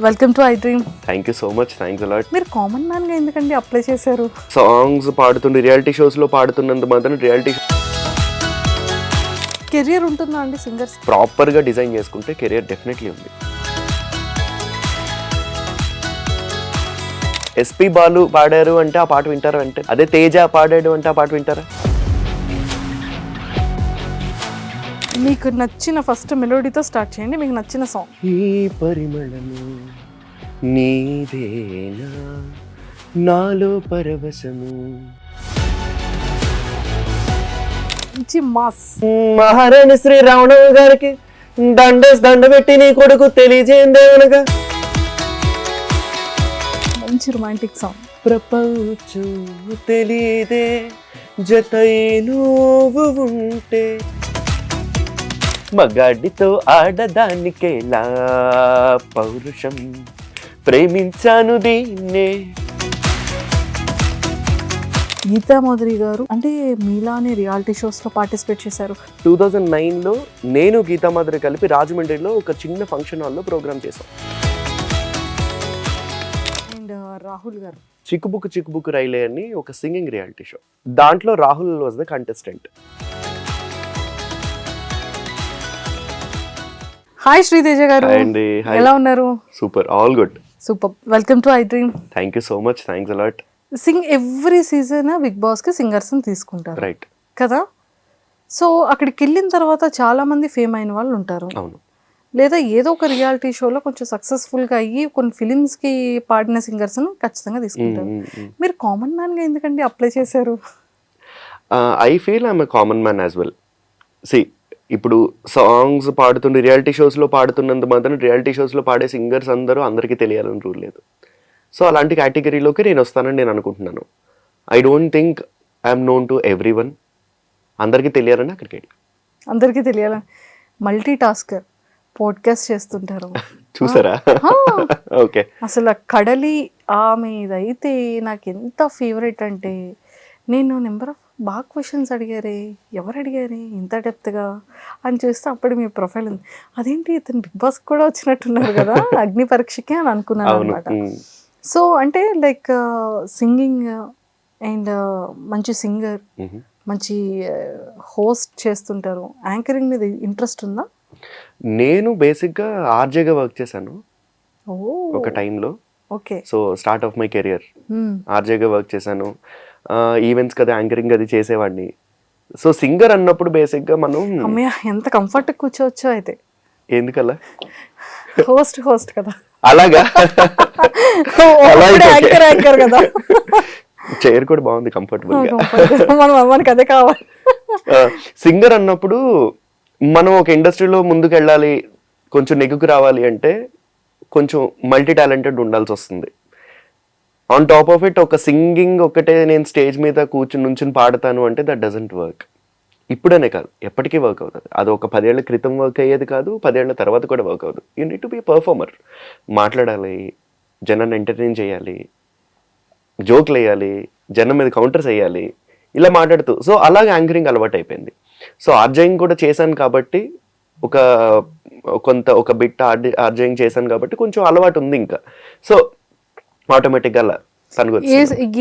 Welcome to iDream. Thank you so much, thanks allot. మీరు common మ్యాన్గా ఎందుకండి apply చేశారు? Songs పాడుతుండే reality షోస్లో పాడుతున్నంత మాత్రం రియాలిటీ కెరియర్ ఉంటుందా అండి సింగర్స్? ప్రాపర్గా డిజైన్ చేసుకుంటే కెరియర్ డెఫినెట్లీ ఉంది. ఎస్పి బాలు పాడారు అంటే ఆ పాట వింటారు, అంటే అదే తేజ పాడాడు అంటే ఆ పాట వింటారా? మీకు నచ్చిన ఫస్ట్ మెలోడీతో స్టార్ట్ చేయండి, మీకు నచ్చిన సాంగ్. ఈ పరిమళము నీదేనా, నాలో పరవశము. మంచి మాస్. మహారాణి శ్రీ రావణరావు గారికి దండ పెట్టి నీ కొడుకు తెలియజేయందేవనగా. మంచి రొమాంటిక్ సాంగ్. ప్రపంచం తెలియదే జతై నువ్వు ఉంటే, మగాడితో ఆడదానికేలా పౌరుషం, ప్రేమించాను దీన్నే. గీతా మాధురి గారు అంటే మీలానే రియాలిటీ షోస్లో పార్టిసిపేట్ చేశారు. 2009లో నేను గీతా మాధురి కలిపి రాజమండ్రిలో ఒక చిన్న ఫంక్షన్ హాల్లో ప్రోగ్రామ్ చేశాం. అండ్ రాహుల్ గారు చిక్కుబుక్కు రైలే అని ఒక సింగింగ్ రియాలిటీ షో, దాంట్లో Rahul was the contestant. Hi Sriteja గారు, అండి ఎలా ఉన్నారు? Super, all good. Super, welcome to iDream. Thank you so much, thanks a lot. Every season Bigg బాస్కి సింగర్స్ని తీసుకుంటారు రైట్ కదా. సో అక్కడికి వెళ్ళిన తర్వాత చాలా మంది ఫేమ్ అయిన వాళ్ళు ఉంటారు, అవును. లేదా ఏదో ఒక రియాలిటీ షోలో కొంచెం సక్సెస్ఫుల్గా అయ్యి కొన్ని ఫిలిమ్స్కి పాడిన సింగర్స్ని ఖచ్చితంగా తీసుకుంటారు. మీరు కామన్ మ్యాన్గా ఎందుకండి అప్లై చేశారు? I feel I'm a common man as well. See, ఇప్పుడు సాంగ్స్ పాడుతుండే రియాలిటీ షోస్లో పాడుతున్నంత మాత్రం రియాలిటీ షోస్లో పాడే సింగర్స్ అందరికీ తెలియాలని రూల్ లేదు. సో అలాంటి కేటగిరీలోకి నేను వస్తానని నేను అనుకుంటున్నాను. I don't think I'm known to every one. అందరికీ తెలియాలని అక్కడికి వెళ్ళి. అందరికీ తెలియాలని మల్టీ టాస్కర్, పోడ్కాస్ట్ చేస్తుంటారు చూసారా? ఓకే. అసలు కడలి ఆమెదైతే నాకు ఎంత ఫేవరెట్ అంటే, నేను నెంబర్ ఆఫ్ బాగా క్వశ్చన్స్ అడిగారే, ఎవరు అడిగారే ఇంత డెప్త్గా అని చూస్తే అప్పుడు మీ ప్రొఫైల్ ఉంది. అదేంటి ఇతను బిగ్ బాస్ కూడా వచ్చినట్టున్నారు కదా అగ్ని పరీక్షకి అని అనుకున్నాను అనమాట. సో అంటే లైక్ సింగింగ్ అండ్ మంచి సింగర్, మంచి హోస్ట్ చేస్తుంటారు. యాంకరింగ్ మీద ఇంట్రెస్ట్ ఉందా? నేను బేసిక్గా ఆర్జేగా వర్క్ చేశాను ఒక టైంలో. Okay. So start of my career ఆర్జేగా వర్క్ చేశాను. ఈవెంట్స్ కదా యాంకరింగ్ అది చేసేవాడిని. సో సింగర్ అన్నప్పుడు బేసిక్గా మనం అమ్మయ్య ఎంత కంఫర్ట్ కూర్చోవచ్చో. అయితే ఎందుకలా? హోస్ట్ కదా. అలాగా? యాంకర్ కదా. చైర్ కూడా బాగుంది, కంఫర్టబుల్. మనకి అదే కావాలి. సింగర్ అన్నప్పుడు మనం ఒక ఇండస్ట్రీలో ముందుకు వెళ్ళాలి, కొంచెం నెగ్గుకు రావాలి అంటే కొంచెం మల్టీ టాలెంటెడ్ ఉండాల్సి వస్తుంది. ఆన్ టాప్ ఆఫ్ ఇట్ ఒక సింగింగ్ ఒకటే నేను స్టేజ్ మీద నుంచుని పాడతాను అంటే దట్ డజంట్ వర్క్. ఇప్పుడనే కాదు, ఎప్పటికీ వర్క్ అవుతుంది. అది ఒక 10 ఏళ్ల క్రితం వర్క్ అయ్యేది కాదు, 10 ఏళ్ల తర్వాత కూడా వర్క్ అవుతుంది. You need to be performer. మాట్లాడాలి, జనాన్ని ఎంటర్టైన్ చేయాలి, జోక్లు వేయాలి, జనం మీద కౌంటర్స్ వేయాలి, ఇలా మాట్లాడుతూ. సో అలాగే యాంకరింగ్ అలవాటు అయిపోయింది. సో ఆర్జయింగ్ కూడా చేశాను కాబట్టి ఒక బిట్ ఆర్జయింగ్ చేశాను కాబట్టి కొంచెం అలవాటు ఉంది ఇంకా. సో ఆటోమేటిక్గా అలా తనకు.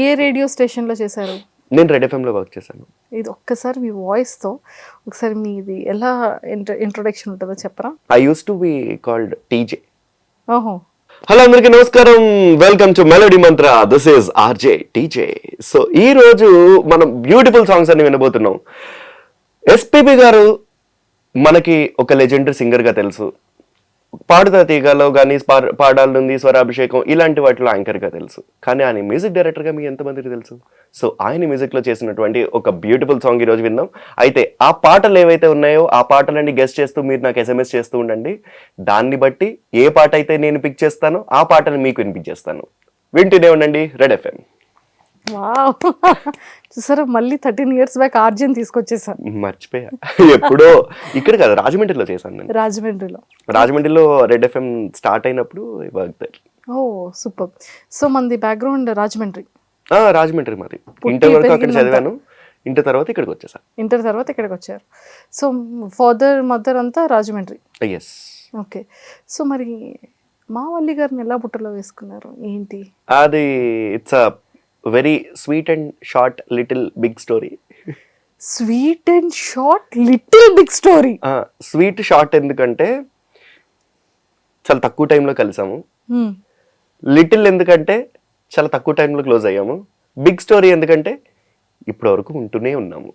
ఏ రేడియో స్టేషన్లో చేశారు? నేను రెడ్ ఎఫ్ఎంలో వర్క్ చేశాను. ఇది ఒక్కసారి మీ వాయిస్తో ఒకసారి మీది ఎలా ఇంట్రొడక్షన్ ఉంటుందో చెప్పరా? I use to be called TJ. ఓహో. హలో అందరికీ నమస్కారం, welcome to melody Mantra. This is RJ TJ. So ఈ రోజు మనం బ్యూటిఫుల్ సాంగ్స్ అన్ని వినబోతున్నాం. ఎస్పీబీ గారు మనకి ఒక లెజెండరీ సింగర్గా తెలుసు. పాడుతా తీగలో కానీ, పాడాలనుంది, స్వరాభిషేకం ఇలాంటి వాటిలో యాంకర్గా తెలుసు. కానీ ఆయన మ్యూజిక్ డైరెక్టర్గా మీకు ఎంతమందికి తెలుసు? సో ఆయన మ్యూజిక్లో చేసినటువంటి ఒక బ్యూటిఫుల్ సాంగ్ ఈరోజు విందాం. అయితే ఆ పాటలు ఏవైతే ఉన్నాయో ఆ పాటలన్నీ గెస్ట్ చేస్తూ మీరు నాకు SMS చేస్తూ ఉండండి. దాన్ని బట్టి ఏ పాట అయితే నేను పిక్ చేస్తానో ఆ పాటను మీకు వినిపించేస్తాను. వింటూనే ఉండండి రెడ్ ఎఫ్ఎం. వావ్, చూసారా మళ్ళీ 13 years బ్యాక్ ఆర్జన్ తీసుకొచ్చేసాను. మర్చిపోయా, ఎప్పుడో ఇక్కడ కదా రాజమండ్రిలో చేశాను నేను. రాజమండ్రిలో రెడ్ ఎఫ్ఎం స్టార్ట్ అయినప్పుడు work that. Oh super. So మనది బ్యాక్గ్రౌండ్ రాజమండ్రి. రాజమండ్రి మాది. ఇంటర్ వరకు అక్కడ చదివాను. ఇంటర్ తర్వాత ఇక్కడికి వచ్చారు. సో ఫాదర్ మదర్ అంతా రాజమండ్రి. ఎస్. ఓకే. సో మరి మా వల్లి గారిని ఎలా బుట్టలో వేసుకున్నారు ఏంటి? అది it's a very sweet and short little big story. Sweet and short little big story. Sweet short ఎందుకంటే చాలా తక్కువ టైంలో కలిసాము. లిటిల్ ఎందుకంటే చాలా తక్కువ టైంలో క్లోజ్ అయ్యాము. బిగ్ స్టోరీ ఎందుకంటే ఇప్పటి వరకు ఉంటూనే ఉన్నాము.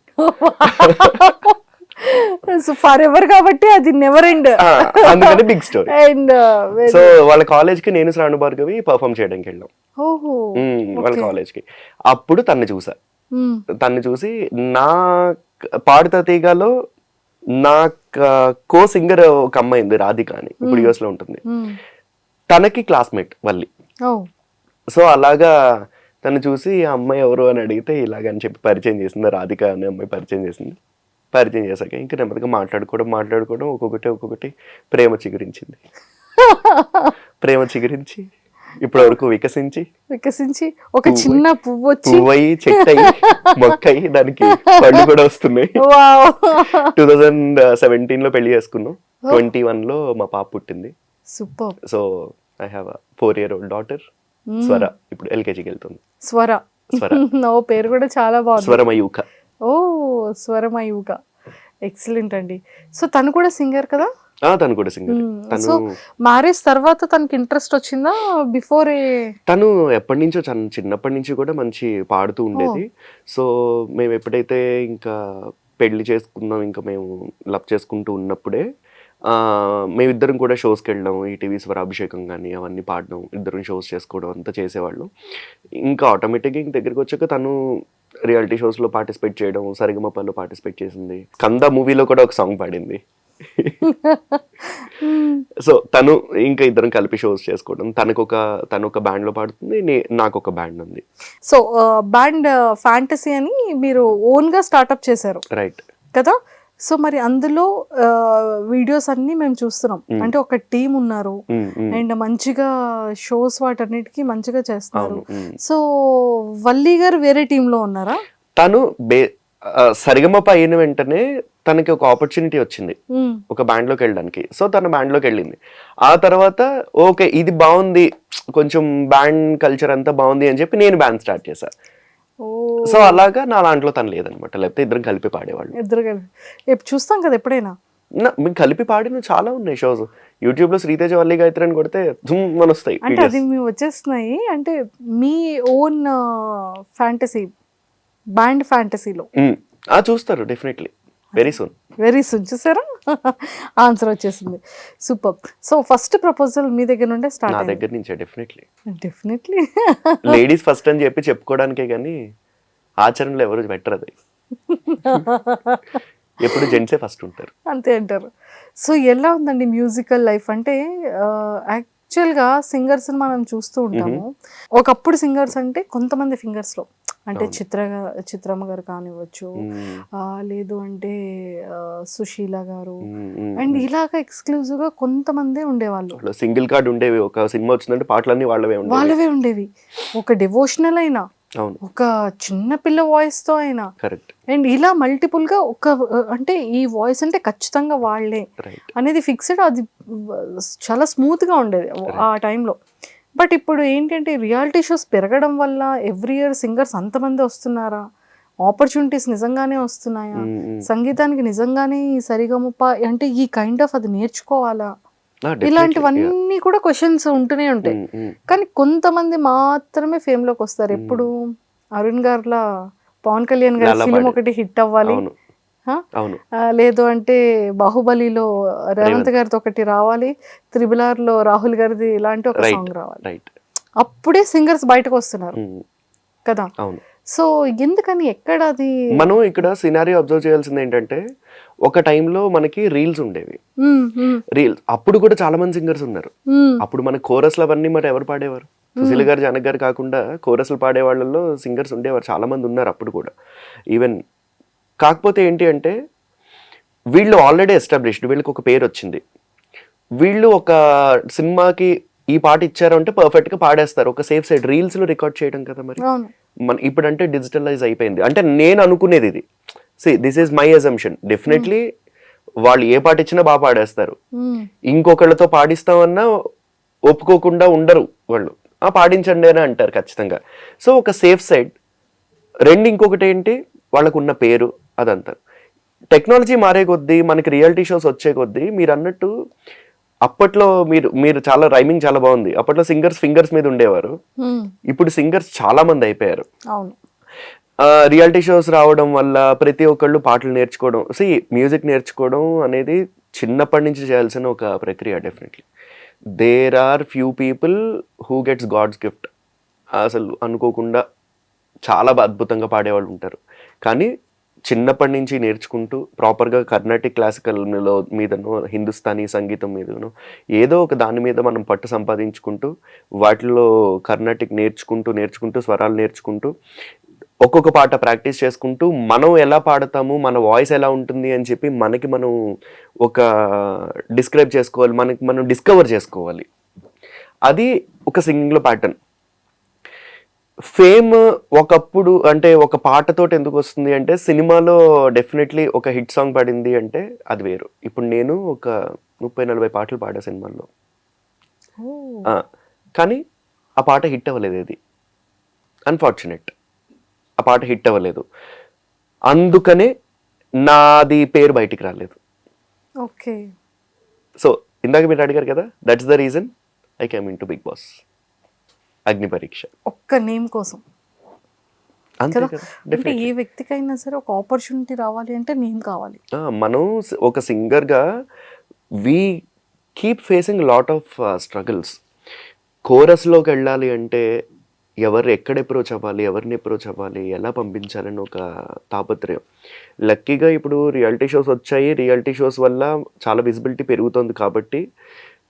ఫర్ ఎవర్ కాబట్టి అది నెవర్ ఎండ్. అందుకని బిగ్ స్టోరీ. అండ్ సో వాళ్ళ కాలేజ్ కి నేను శ్రావణ భార్గవి పర్ఫామ్ చేయడానికి వెళ్ళాం. ఓహో, వాళ్ళ కాలేజ్ కి. అప్పుడు తన్ని చూసా. తన్ని చూసి నా పాడుతా తీగలో నా కో సింగర్ ఒక అమ్మాయి ఉంది, రాధిక అని, ఇప్పుడు యుఎస్ లో ఉంటుంది. తనకి క్లాస్మేట్ వల్లి. సో అలాగా తను చూసి ఆ అమ్మాయి ఎవరు అని అడిగితే ఇలాగని చెప్పి పరిచయం చేసింది. రాధిక అనే అమ్మాయి పరిచయం చేసింది. పరిచయం చేశాక ఇంకా నెమ్మదిగా మాట్లాడుకోవడం ఒక్కొక్కటి ప్రేమ చిగురించింది. ప్రేమ చిగురించి ఇప్పటి వరకు వికసించి ఒక చిన్న పువ్వు వచ్చి పువ్వయి చెట్టయి మొక్కయి దానికి పళ్ళు కూడా వస్తున్నాయి. 2017 లో పెళ్లి చేసుకున్నాం. 21 లో మా పాప పుట్టింది. Super. So I have a 4-year-old daughter స్వర. ఇప్పుడు ఎల్కేజీకి వెళ్తుంది. స్వర. ఓ పేరు కూడా చాలా బాగుంది. స్వరమయూఖ. ఓ స్వరమయూఖ, ఎక్సలెంట్ అండి. సో తను కూడా సింగర్ కదా? తను కూడా సింగర్. సో మ్యారేజ్ తర్వాత తనకి ఇంట్రెస్ట్ వచ్చిందా? బిఫోర్ తను ఎప్పటి నుంచో చిన్నప్పటి నుంచి కూడా మంచి పాడుతూ ఉండేది. సో మేము ఎప్పుడైతే ఇంకా పెళ్లి చేసుకుందాం, ఇంకా మేము లవ్ చేసుకుంటూ ఉన్నప్పుడే మేమిద్దరం కూడా షోస్కి వెళ్ళడం, ఈటీవీ స్వరాభిషేకం కానీ అవన్నీ పాడడం, ఇద్దరం షోస్ చేసుకోవడం అంతా చేసేవాళ్ళం. ఇంకా ఆటోమేటిక్గా ఇంక దగ్గరికి వచ్చాక తను రియాలిటీ షోస్లో పార్టిసిపేట్ చేయడం, సరిగమపలో పార్టిసిపేట్ చేసింది. కంద మూవీలో కూడా ఒక సాంగ్ పాడింది. సో తను ఇంకా ఇద్దరం కలిపి షోస్ చేసుకోవడం. తను ఒక బ్యాండ్ లో పాడుతుంది, నాకు ఒక బ్యాండ్ ఉంది. సో బ్యాండ్ ఫ్యాంటసీ అని మీరు ఓన్ గా స్టార్ట్అప్ చేశారు, రైట్ కదా? సో మరి అందులో వీడియోస్ అన్ని మేము చూస్తున్నాం. అంటే ఒక టీం ఉన్నారు అండ్ మంచిగా షోస్ వాటన్నిటికీ మంచిగా చేస్తున్నారు. సో వల్లి గారు వేరే టీమ్ లో ఉన్నారా? తను సరిగమప అయిన వెంటనే తనకి ఒక ఆపర్చునిటీ వచ్చింది ఒక బ్యాండ్ లోకి వెళ్ళడానికి. సో తన బ్యాండ్ లోకి వెళ్ళింది. ఆ తర్వాత ఓకే ఇది బాగుంది, కొంచెం బ్యాండ్ కల్చర్ అంతా బాగుంది అని చెప్పి నేను బ్యాండ్ స్టార్ట్ చేశా. సో అలాగా నా దాంట్లో తను లేదనమాట, లేకపోతే ఇద్దరం కలిపి పాడేవాళ్ళు. ఇద్దరు కలిపి చూస్తాం కదా ఎప్పుడైనా. మేము కలిపి పాడిన చాలా ఉన్నాయి షోస్. యూట్యూబ్ లో శ్రీతేజ వల్లి గాయత్రి అని కొడితే మన వస్తాయి. అంటే అది మేము వచ్చేస్తున్నాయి. అంటే మీ ఓన్ ఫ్యాంటసీ, బ్యాండ్ ఫ్యాంటసీలో చూస్తారు డెఫినెట్లీ. వెరీ సూన్ చూసారా? ఆన్సర్ వచ్చేసింది. సూపర్. సో ఫస్ట్ ప్రపోజల్ మీ దగ్గర నుండే స్టార్ట్? నా దగ్గర నుంచే. డెఫినెట్లీ లేడీస్ ఫస్ట్ అని చెప్పి చెప్పుకోవడానికే కానీ ఆచరణలో ఎవరు పెట్టరు. అది ఎప్పుడు జెంట్సే ఫస్ట్ ఉంటారు. అంతే అంటారు. సో ఎలా ఉందండి మ్యూజికల్ లైఫ్? అంటే యాక్చువల్గా సింగర్స్ మనం చూస్తూ ఉంటాము. ఒకప్పుడు సింగర్స్ అంటే కొంతమంది ఫింగర్స్ లో, అంటే చిత్రమ్మ గారు కానివ్వచ్చు, లేదు అంటే సుశీల గారు, అండ్ ఇలాగా ఎక్స్క్లూజివ్ గా కొంతమందే ఉండేవాళ్ళు. సింగిల్ కార్డ్ ఉండేవి. ఒక సినిమా వచ్చిందంటే పాటలన్నీ వాళ్ళవే ఉండేవి. ఒక డివోషనల్ అయినా, ఒక చిన్న పిల్ల వాయిస్ తో అయినా, అండ్ ఇలా మల్టిపుల్ గా ఒక, అంటే ఈ వాయిస్ అంటే ఖచ్చితంగా వాళ్ళే అనేది ఫిక్స్డ్. అది చాలా స్మూత్ గా ఉండేది ఆ టైంలో. బట్ ఇప్పుడు ఏంటంటే రియాలిటీ షోస్ పెరగడం వల్ల ఎవ్రీ ఇయర్ సింగర్స్ అంతమంది వస్తున్నారా? ఆపర్చునిటీస్ నిజంగానే వస్తున్నాయా? సంగీతానికి నిజంగానే సరిగమప అంటే ఈ కైండ్ ఆఫ్ అది నేర్చుకోవాలా? ఇలాంటివన్నీ కూడా క్వశ్చన్స్ ఉంటూనే ఉంటాయి. కానీ కొంతమంది మాత్రమే ఫేమ్ లోకి వస్తారు. ఎప్పుడు అరుణ్ గారిలా పవన్ కళ్యాణ్ గారి ఫిల్మ్ ఒకటి హిట్ అవ్వాలి, లేదు అంటే బాహుబలిలో రేవంత్ గారితో ఒకటి రావాలి, RRR లో రాహుల్ గారిది ఇలాంటి ఒక సాంగ్ రావాలి, అప్పుడే సింగర్స్ బయటకు వస్తున్నారు కదా. సో ఎందుకని, ఎక్కడ అది? మనం ఇక్కడ సినారియో అబ్జర్వ్ చేయాల్సింది ఏంటంటే, ఒక టైంలో మనకి రీల్స్ ఉండేవి. అప్పుడు కూడా చాలా మంది సింగర్స్ ఉన్నారు. అప్పుడు మన కోరస్లు అవన్నీ మరి ఎవరు పాడేవారు? సుశీల గారు, జనక్ గారు కాకుండా కోరస్లు పాడే వాళ్ళలో సింగర్స్ ఉండేవారు, చాలా మంది ఉన్నారు అప్పుడు కూడా. ఈవెన్ కాకపోతే ఏంటి అంటే, వీళ్ళు ఆల్రెడీ ఎస్టాబ్లిష్డ్, వీళ్ళకి ఒక పేరు వచ్చింది. వీళ్ళు ఒక సినిమాకి ఈ పాట ఇచ్చారు అంటే పర్ఫెక్ట్ గా పాడేస్తారు. ఒక సేఫ్ సైడ్ రీల్స్ లో రికార్డ్ చేయడం కదా. మరి మన ఇప్పుడంటే డిజిటలైజ్ అయిపోయింది. అంటే నేను అనుకునేది ఇది, this is my assumption. Definitely వాళ్ళు ఏ పాట ఇచ్చినా బాగా పాడేస్తారు. ఇంకొకళ్ళతో పాడిస్తామన్నా ఒప్పుకోకుండా ఉండరు వాళ్ళు. పాడించండి అని అంటారు ఖచ్చితంగా. సో ఒక సేఫ్ సైడ్. రెండు ఇంకొకటి ఏంటి, వాళ్ళకున్న పేరు అదంతా. టెక్నాలజీ మారే కొద్దీ, మనకి రియాలిటీ షోస్ వచ్చే కొద్దీ, మీరు అన్నట్టు అప్పట్లో మీరు చాలా రైమింగ్ చాలా బాగుంది. అప్పట్లో సింగర్స్ ఫింగర్స్ మీద ఉండేవారు, ఇప్పుడు సింగర్స్ చాలా మంది అయిపోయారు. అవును. రియాలిటీ షోస్ రావడం వల్ల ప్రతి ఒక్కళ్ళు పాటలు నేర్చుకోవడం, మ్యూజిక్ నేర్చుకోవడం అనేది చిన్నప్పటి నుంచి చేయాల్సిన ఒక ప్రక్రియ. Definitely there are few people who gets God's gift. అసలు అనుకోకుండా చాలా అద్భుతంగా పాడేవాళ్ళు ఉంటారు. కానీ చిన్నప్పటి నుంచి నేర్చుకుంటూ ప్రాపర్గా కర్ణాటిక్ క్లాసికల్ మీదనో, హిందుస్థానీ సంగీతం మీదనో, ఏదో ఒక దాని మీద మనం పట్టు సంపాదించుకుంటూ, వాటిలో కర్ణాటిక్ నేర్చుకుంటూ స్వరాలు నేర్చుకుంటూ, ఒక్కొక్క పాట ప్రాక్టీస్ చేసుకుంటూ, మనం ఎలా పాడతాము, మన వాయిస్ ఎలా ఉంటుంది అని చెప్పి మనకి మనం ఒక డిస్క్రైబ్ చేసుకోవాలి, మనకి మనం డిస్కవర్ చేసుకోవాలి. అది ఒక సింగింగ్లో ప్యాటర్న్. ఫేమ్ ఒకప్పుడు అంటే ఒక పాటతోటి ఎందుకు వస్తుంది అంటే, సినిమాలో డెఫినెట్లీ ఒక హిట్ సాంగ్ పాడింది అంటే అది వేరు. ఇప్పుడు నేను ఒక 30-40 పాటలు పాడా సినిమాల్లో, కానీ ఆ పాట హిట్ అవ్వలేదు. ఇది అన్ఫార్చునేట్. ఆ పాట హిట్ అవ్వలేదు, అందుకనే నాది పేరు బయటికి రాలేదు. ఓకే. సో ఇందాక మీరు అడిగారు కదా, that's the reason I came in to Bigg Boss, Agni Pariksha. ఒక్క నేమ్ కోసం అంతే కదా. కదా. అంటే ఏ వ్యక్తికైనా సరే ఒక ఆపర్చునిటీ రావాలి అంటే నేమ్ కావాలి. మనం ఒక సింగర్గా we keep facing lot of struggles. కోరస్లోకి వెళ్ళాలి అంటే ఎక్కడ అప్రోచ్ అవ్వాలి, ఎవరిని అప్రోచ్ అవ్వాలి, ఎలా పంపించాలని ఒక తాపత్రయం. లక్కీగా ఇప్పుడు రియాలిటీ షోస్ వచ్చాయి. రియాలిటీ షోస్ వల్ల చాలా విజిబిలిటీ పెరుగుతుంది. కాబట్టి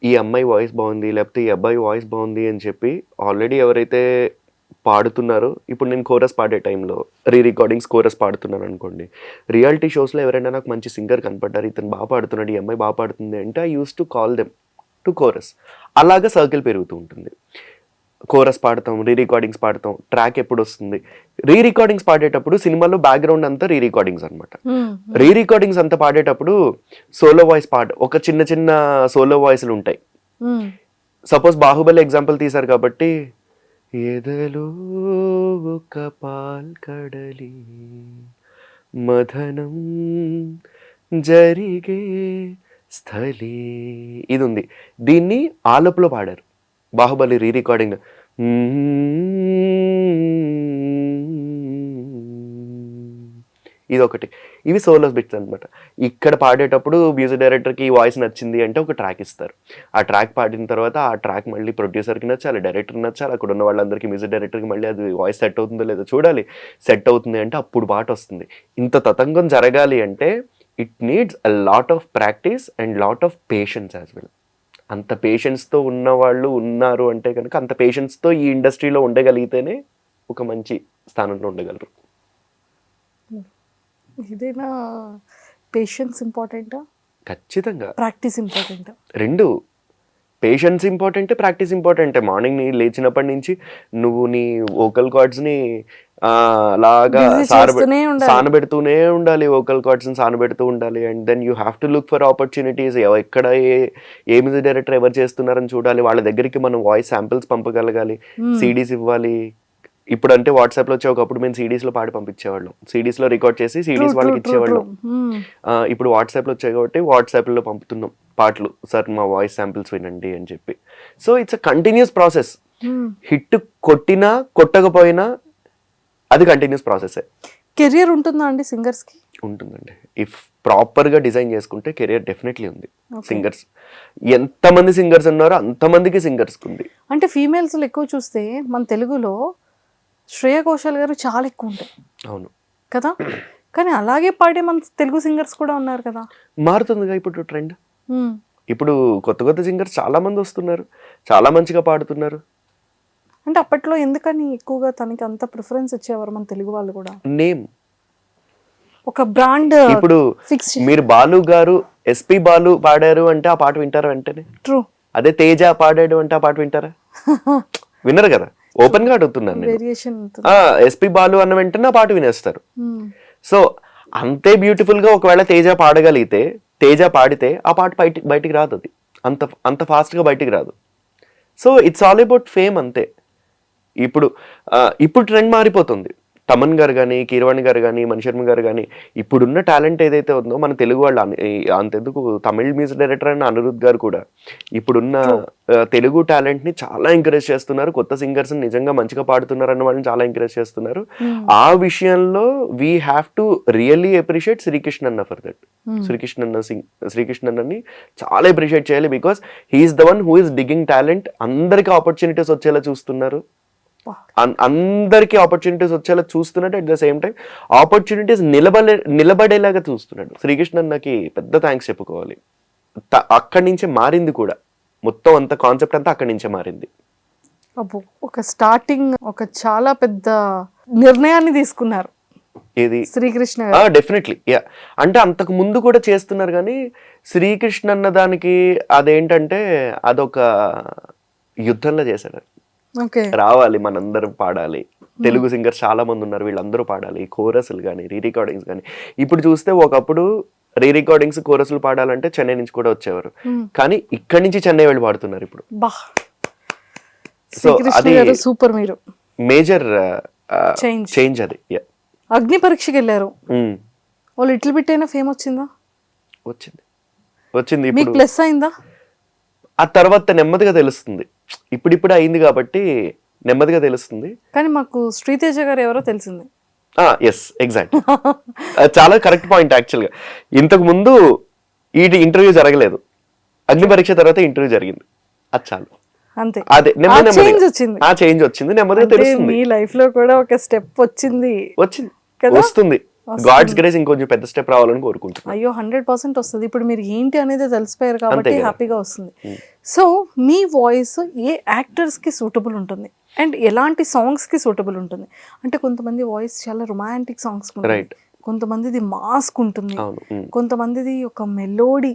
ఈ అమ్మాయి వాయిస్ బాగుంది, లేకపోతే ఈ అబ్బాయి వాయిస్ బాగుంది అని చెప్పి ఆల్రెడీ ఎవరైతే పాడుతున్నారో, ఇప్పుడు నేను కోరస్ పాడే టైంలో రికార్డింగ్స్ కోరస్ పాడుతున్నాను అనుకోండి, రియాలిటీ షోస్లో ఎవరైనా నాకు మంచి సింగర్ కనపడ్డారు, ఇతను బాగా పాడుతున్నాడు, ఈ అమ్మాయి బాగా పాడుతుంది అంటే, I use to call them to chorus. అలాగా సర్కిల్ పెరుగుతూ ఉంటుంది. కోరస్ పాడతాం, రికార్డింగ్స్ పాడతాం, ట్రాక్ ఎప్పుడు వస్తుంది. రికార్డింగ్స్ పాడేటప్పుడు సినిమాలో బ్యాక్గ్రౌండ్ అంతా రికార్డింగ్స్ అనమాట. రికార్డింగ్స్ అంతా పాడేటప్పుడు సోలో వాయిస్ ఒక చిన్న చిన్న సోలో వాయిస్లు ఉంటాయి. సపోజ్ బాహుబలి ఎగ్జాంపుల్ తీశారు కాబట్టి, ఎదలో ఒక పాల్కడలి మథనం జరిగే స్థలీ, ఇది ఉంది. దీన్ని ఆలపులో పాడారు బాహుబలి రికార్డింగ్. ఇది ఒకటి. ఇవి సోలో బిట్స్ అనమాట. ఇక్కడ పాడేటప్పుడు మ్యూజిక్ డైరెక్టర్కి ఈ వాయిస్ నచ్చింది అంటే ఒక ట్రాక్ ఇస్తారు. ఆ ట్రాక్ పాడిన తర్వాత ఆ ట్రాక్ మళ్ళీ ప్రొడ్యూసర్కి నచ్చాలి, డైరెక్టర్కి నచ్చాలి, అక్కడ ఉన్న వాళ్ళందరికీ, మ్యూజిక్ డైరెక్టర్కి మళ్ళీ అది వాయిస్ సెట్ అవుతుందో లేదో చూడాలి. సెట్ అవుతుంది అంటే అప్పుడు పాట వస్తుంది. ఇంత తతంగం జరగాలి అంటే it needs a lot of practice and lot of patience as well. అంత పేషెన్స్తో ఉన్న వాళ్ళు ఉన్నారు అంటే కనుక, అంత పేషెన్స్తో ఈ ఇండస్ట్రీలో ఉండగలిగితేనే ఒక మంచి స్థానంలో ఉండగలరు. ఇదేనా పేషెన్స్ ఇంపార్టెంటా, ఖచ్చితంగా ప్రాక్టీస్ ఇంపార్టెంటా? రెండు. పేషెన్స్ ఇంపార్టెంటే, ప్రాక్టీస్ ఇంపార్టెంటే. మార్నింగ్ నీ లేచినప్పటి నుంచి నువ్వు నీ వోకల్ కార్డ్స్ని అలాగా సానబెడుతూనే ఉండాలి, వోకల్ కార్డ్స్ని సానబెడుతూ ఉండాలి. And then you have to look for opportunities. ఎక్కడ ఏ మ్యూజిక్ డైరెక్టర్ ఎవరు చేస్తున్నారని చూడాలి, వాళ్ళ దగ్గరికి మనం వాయిస్ శాంపిల్స్ పంపగలగాలి, సిడీస్ ఇవ్వాలి. ఇప్పుడు అంటే వాట్సాప్లో వచ్చే, ఒకప్పుడు మేము సిడీస్లో పాడి పంపించేవాళ్ళం, సిడీస్లో రికార్డ్ చేసి సిడీస్ వాళ్ళకి ఇచ్చేవాళ్ళం. ఇప్పుడు వాట్సాప్లో వచ్చాయి కాబట్టి వాట్సాప్లో పంపుతున్నాం పాటలు, సార్ మా వాయిస్ శాంపిల్స్ వినండి అని చెప్పి. So it's a continuous process. Hit కొట్టినా కొట్టకపోయినా అది కంటిన్యూస్ ప్రాసెస్. కెరియర్ ఉంటుందా అండి సింగర్స్కి? ఉంటుందండి. ఇఫ్ ప్రాపర్గా డిజైన్ చేసుకుంటే కెరియర్ డెఫినెట్లీ ఉంది. సింగర్స్ ఎంతమంది సింగర్స్ ఉన్నారో అంతమందికి సింగర్స్కి ఉంది. అంటే ఫీమేల్స్లో ఎక్కువ చూస్తే మన తెలుగులో శ్రేయ ఘోషాల్ గారు చాలా ఎక్కువ ఉంటాయి. అవును కదా. కానీ అలాగే పాడే మన తెలుగు సింగర్స్ కూడా ఉన్నారు కదా. మారుతుందిగా ఇప్పుడు ట్రెండ్. ఇప్పుడు కొత్త సింగర్స్ చాలా మంది వస్తున్నారు, చాలా మంచిగా పాడుతున్నారు. అంటే అప్పట్లో ఎందుకని ఎక్కువగా తనకి అంత ప్రిఫరెన్స్ ఇచ్చేవారు మన తెలుగు వాళ్ళు కూడా? నేమ్, ఒక బ్రాండ్. ఇప్పుడు మీరు బాలు గారు, ఎస్పి బాలు పాడారు అంటే ఆ పాట వింటారా వెంటనే? ట్రూ. అదే తేజ పాడాడు అంటే ఆ పాట వింటారా? వినరు కదా. ఓపెన్ గా అడుగుతున్నాను. ఎస్పి బాలు అన్న వెంటనే ఆ పాట వినేస్తారు. సో అంతే బ్యూటిఫుల్ గా ఒకవేళ తేజ పాడగలిగితే, తేజ పాడితే ఆ పాట బయటికి రాదు. అది అంత ఫాస్ట్ గా బయటికి రాదు. So it's all about fame అంతే. ఇప్పుడు ఇప్పుడు ట్రెండ్ మారిపోతుంది. తమన్ గారు కానీ, కీరవాణి గారు కానీ, మణిశర్మ గారు కానీ, ఇప్పుడున్న టాలెంట్ ఏదైతే ఉందో మన తెలుగు వాళ్ళు అంతెందుకు తమిళ్ మ్యూజిక్ డైరెక్టర్ అయిన అనిరుద్ గారు కూడా ఇప్పుడున్న తెలుగు టాలెంట్ ని చాలా ఎంకరేజ్ చేస్తున్నారు. కొత్త సింగర్స్ నిజంగా మంచిగా పాడుతున్నారు అన్న వాళ్ళని చాలా ఎంకరేజ్ చేస్తున్నారు. ఆ విషయంలో we have to really appreciate Srikrishna అన్న ఫర్ దట్. శ్రీకృష్ణ అన్నని చాలా అప్రిషియేట్ చేయాలి. Because he's the one who is digging talent. అందరికి ఆపర్చునిటీస్ వచ్చేలా చూస్తున్నారు. అందరికి ఆపర్చునిటీస్ వచ్చేలా చూస్తున్నాడు. At the same time opportunities నిలబడేలాగా చూస్తున్నాడు. శ్రీకృష్ణ నాకు పెద్ద థ్యాంక్స్ చెప్పుకోవాలి. అక్కడి నుంచే మారింది కూడా, మొత్తం అంత కాన్సెప్ట్ అంతా అక్కడి నుంచే మారింది. అబ్బో, ఒక స్టార్టింగ్ ఒక చాలా పెద్ద నిర్ణయాన్ని తీసుకున్నారు ఏది శ్రీకృష్ణ. Definitely yeah. అంటే అంతకు ముందు కూడా చేస్తున్నారు కానీ శ్రీకృష్ణ అన్న దానికి అదేంటంటే అదొక యుద్ధంలో చేశాడు. రావాలి, మనందరం పాడాలి, తెలుగు సింగర్స్ చాలా మంది ఉన్నారు, వీళ్ళందరూ పాడాలి, కోరస్లు కానీ రీ రికార్డింగ్స్ కానీ. ఇప్పుడు చూస్తే ఒకప్పుడు రీ రికార్డింగ్స్ కోరస్లు పాడాలంటే చెన్నై నుంచి కూడా వచ్చేవారు, కానీ ఇక్కడి నుంచి చెన్నై వెళ్ళి పాడుతున్నారు ఇప్పుడు. సో అది సూపర్. మీరు మేజర్ చేంజ్ అది. అగ్ని పరీక్షకి వెళ్ళారు, వాళ్ళు లిటిల్ బిట్ అయినా ఫేమ్ వచ్చిందా? వచ్చింది. మీకు ప్లస్ అయిందా? ఆ తర్వాత నెమ్మదిగా తెలుస్తుంది. ఇప్పుడిప్పుడు అయింది కాబట్టి నెమ్మదిగా తెలుస్తుంది. కానీ మాకు శ్రీతేజ గారు ఎవరో తెలిసింది. Yes, exact. చాలా కరెక్ట్ పాయింట్. యాక్చువల్ గా ఇంతకు ముందు ఈ ఇంటర్వ్యూ జరగలేదు, అగ్ని పరీక్ష తర్వాత ఇంటర్వ్యూ జరిగింది. అది చాలు, అంతే. అదే చేంజ్ వచ్చింది, నెమ్మదిగా తెలుస్తుంది. మీ లైఫ్ లో కూడా ఒక స్టెప్ వచ్చింది, వస్తుంది. గాడ్స్ గ్రేస్ ఇంకొంచెం పెద్ద స్టెప్ రావాలని కోరుకుంటున్నాను. అయ్యో 100% వస్తుంది. ఇప్పుడు మీరు ఏంటి అనేది తెలిసిపోయారు కాబట్టి హ్యాపీగా వస్తుంది. సో మీ వాయిస్ ఏ యాక్టర్స్ కి సూటబుల్ ఉంటుంది అండ్ ఎలాంటి సాంగ్స్ కి సూటబుల్ ఉంటుంది? అంటే కొంతమంది వాయిస్ చాలా రొమాంటిక్ సాంగ్స్ ఉంటుంది, కొంతమందిది మాస్క్ ఉంటుంది, కొంతమందిది ఒక మెలోడీ,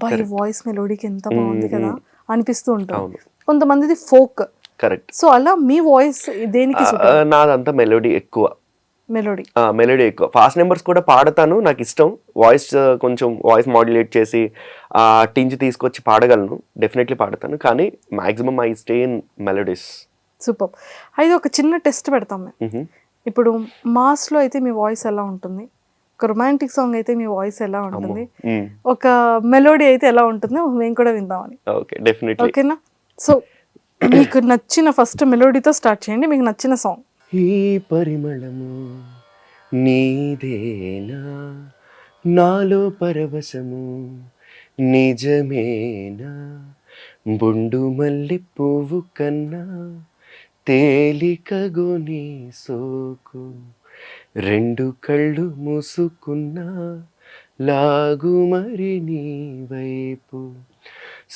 బై వాయిస్ మెలోడీకి ఎంత బాగుంది కదా అనిపిస్తూ ఉంటుంది, కొంతమందిది ఫోక్. కరెక్ట్. సో అలా మీ వాయిస్ దేనికి? నాదంతా మెలోడీ ఎక్కువ. మెలోడీ ఎక్కువ. ఫాస్ట్ నెంబర్స్ కూడా పాడతాను, నాకు ఇష్టం. వాయిస్ కొంచెం వాయిస్ మాడ్యులేట్ చేసి టింజ్ తీసుకొచ్చి పాడగలను, డెఫినెట్లీ పాడతాను. కానీ maximum I stay in melodies. Super. అయితే ఒక చిన్న టెస్ట్ పెడతాం మేము. ఇప్పుడు మాస్ లో అయితే మీ వాయిస్ ఎలా ఉంటుంది, ఒక రొమాంటిక్ సాంగ్ అయితే మీ వాయిస్ ఎలా ఉంటుంది, ఒక మెలోడీ అయితే ఎలా ఉంటుందో మేము కూడా విందామని. Okay, definitely. ఓకేనా? సో మీకు నచ్చిన ఫస్ట్ మెలోడీతో స్టార్ట్ చేయండి, మీకు నచ్చిన సాంగ్. ఈ పరిమళము నీదేనా, నాలో పరవశము నిజమేనా, బొండు మల్లె పువ్వు కన్నా తేలికగొని సోకు, రెండు కళ్ళు మూసుకున్నా లాగు మరి నీ వైపు,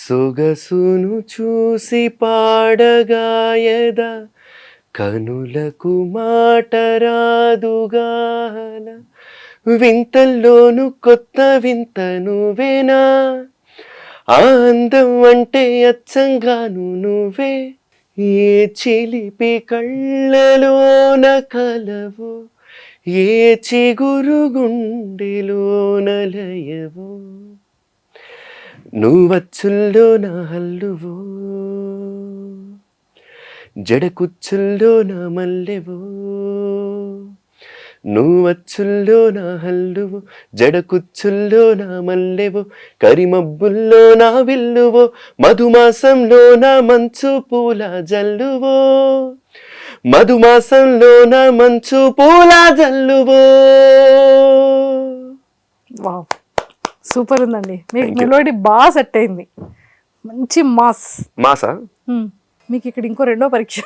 సొగసును చూసి పాడగాయద కనులకు మాట రాదుగాల, వింతల్లోను కొత్త వింత నువ్వేనా, అందం అంటే అచ్చంగాను నువ్వే, ఏ చిలిపి కళ్ళలోన కలవు, ఏ చిగురు గుండెలోన లయవు, నువ్వచ్చుల్లో నా హల్లువో, జడకుచ్చుల్లో నా మల్లెవో, నువ్వచ్చుల్లో నా హల్లువో, జడకుచ్చుల్లో నా మల్లెవో, కరిమబ్బుల్లో నా విల్లువో, మధుమాసంలో నా మంచు పూల జల్లువో, మధుమాసంలో నా మంచు పూల జల్లువో. వావ్, సూపర్ ఉందండి. మీకు మెలోడీ బాగా సెట్ అయింది, మంచి మాసా. మీకు ఇక్కడ ఇంకో రెండో పరీక్ష,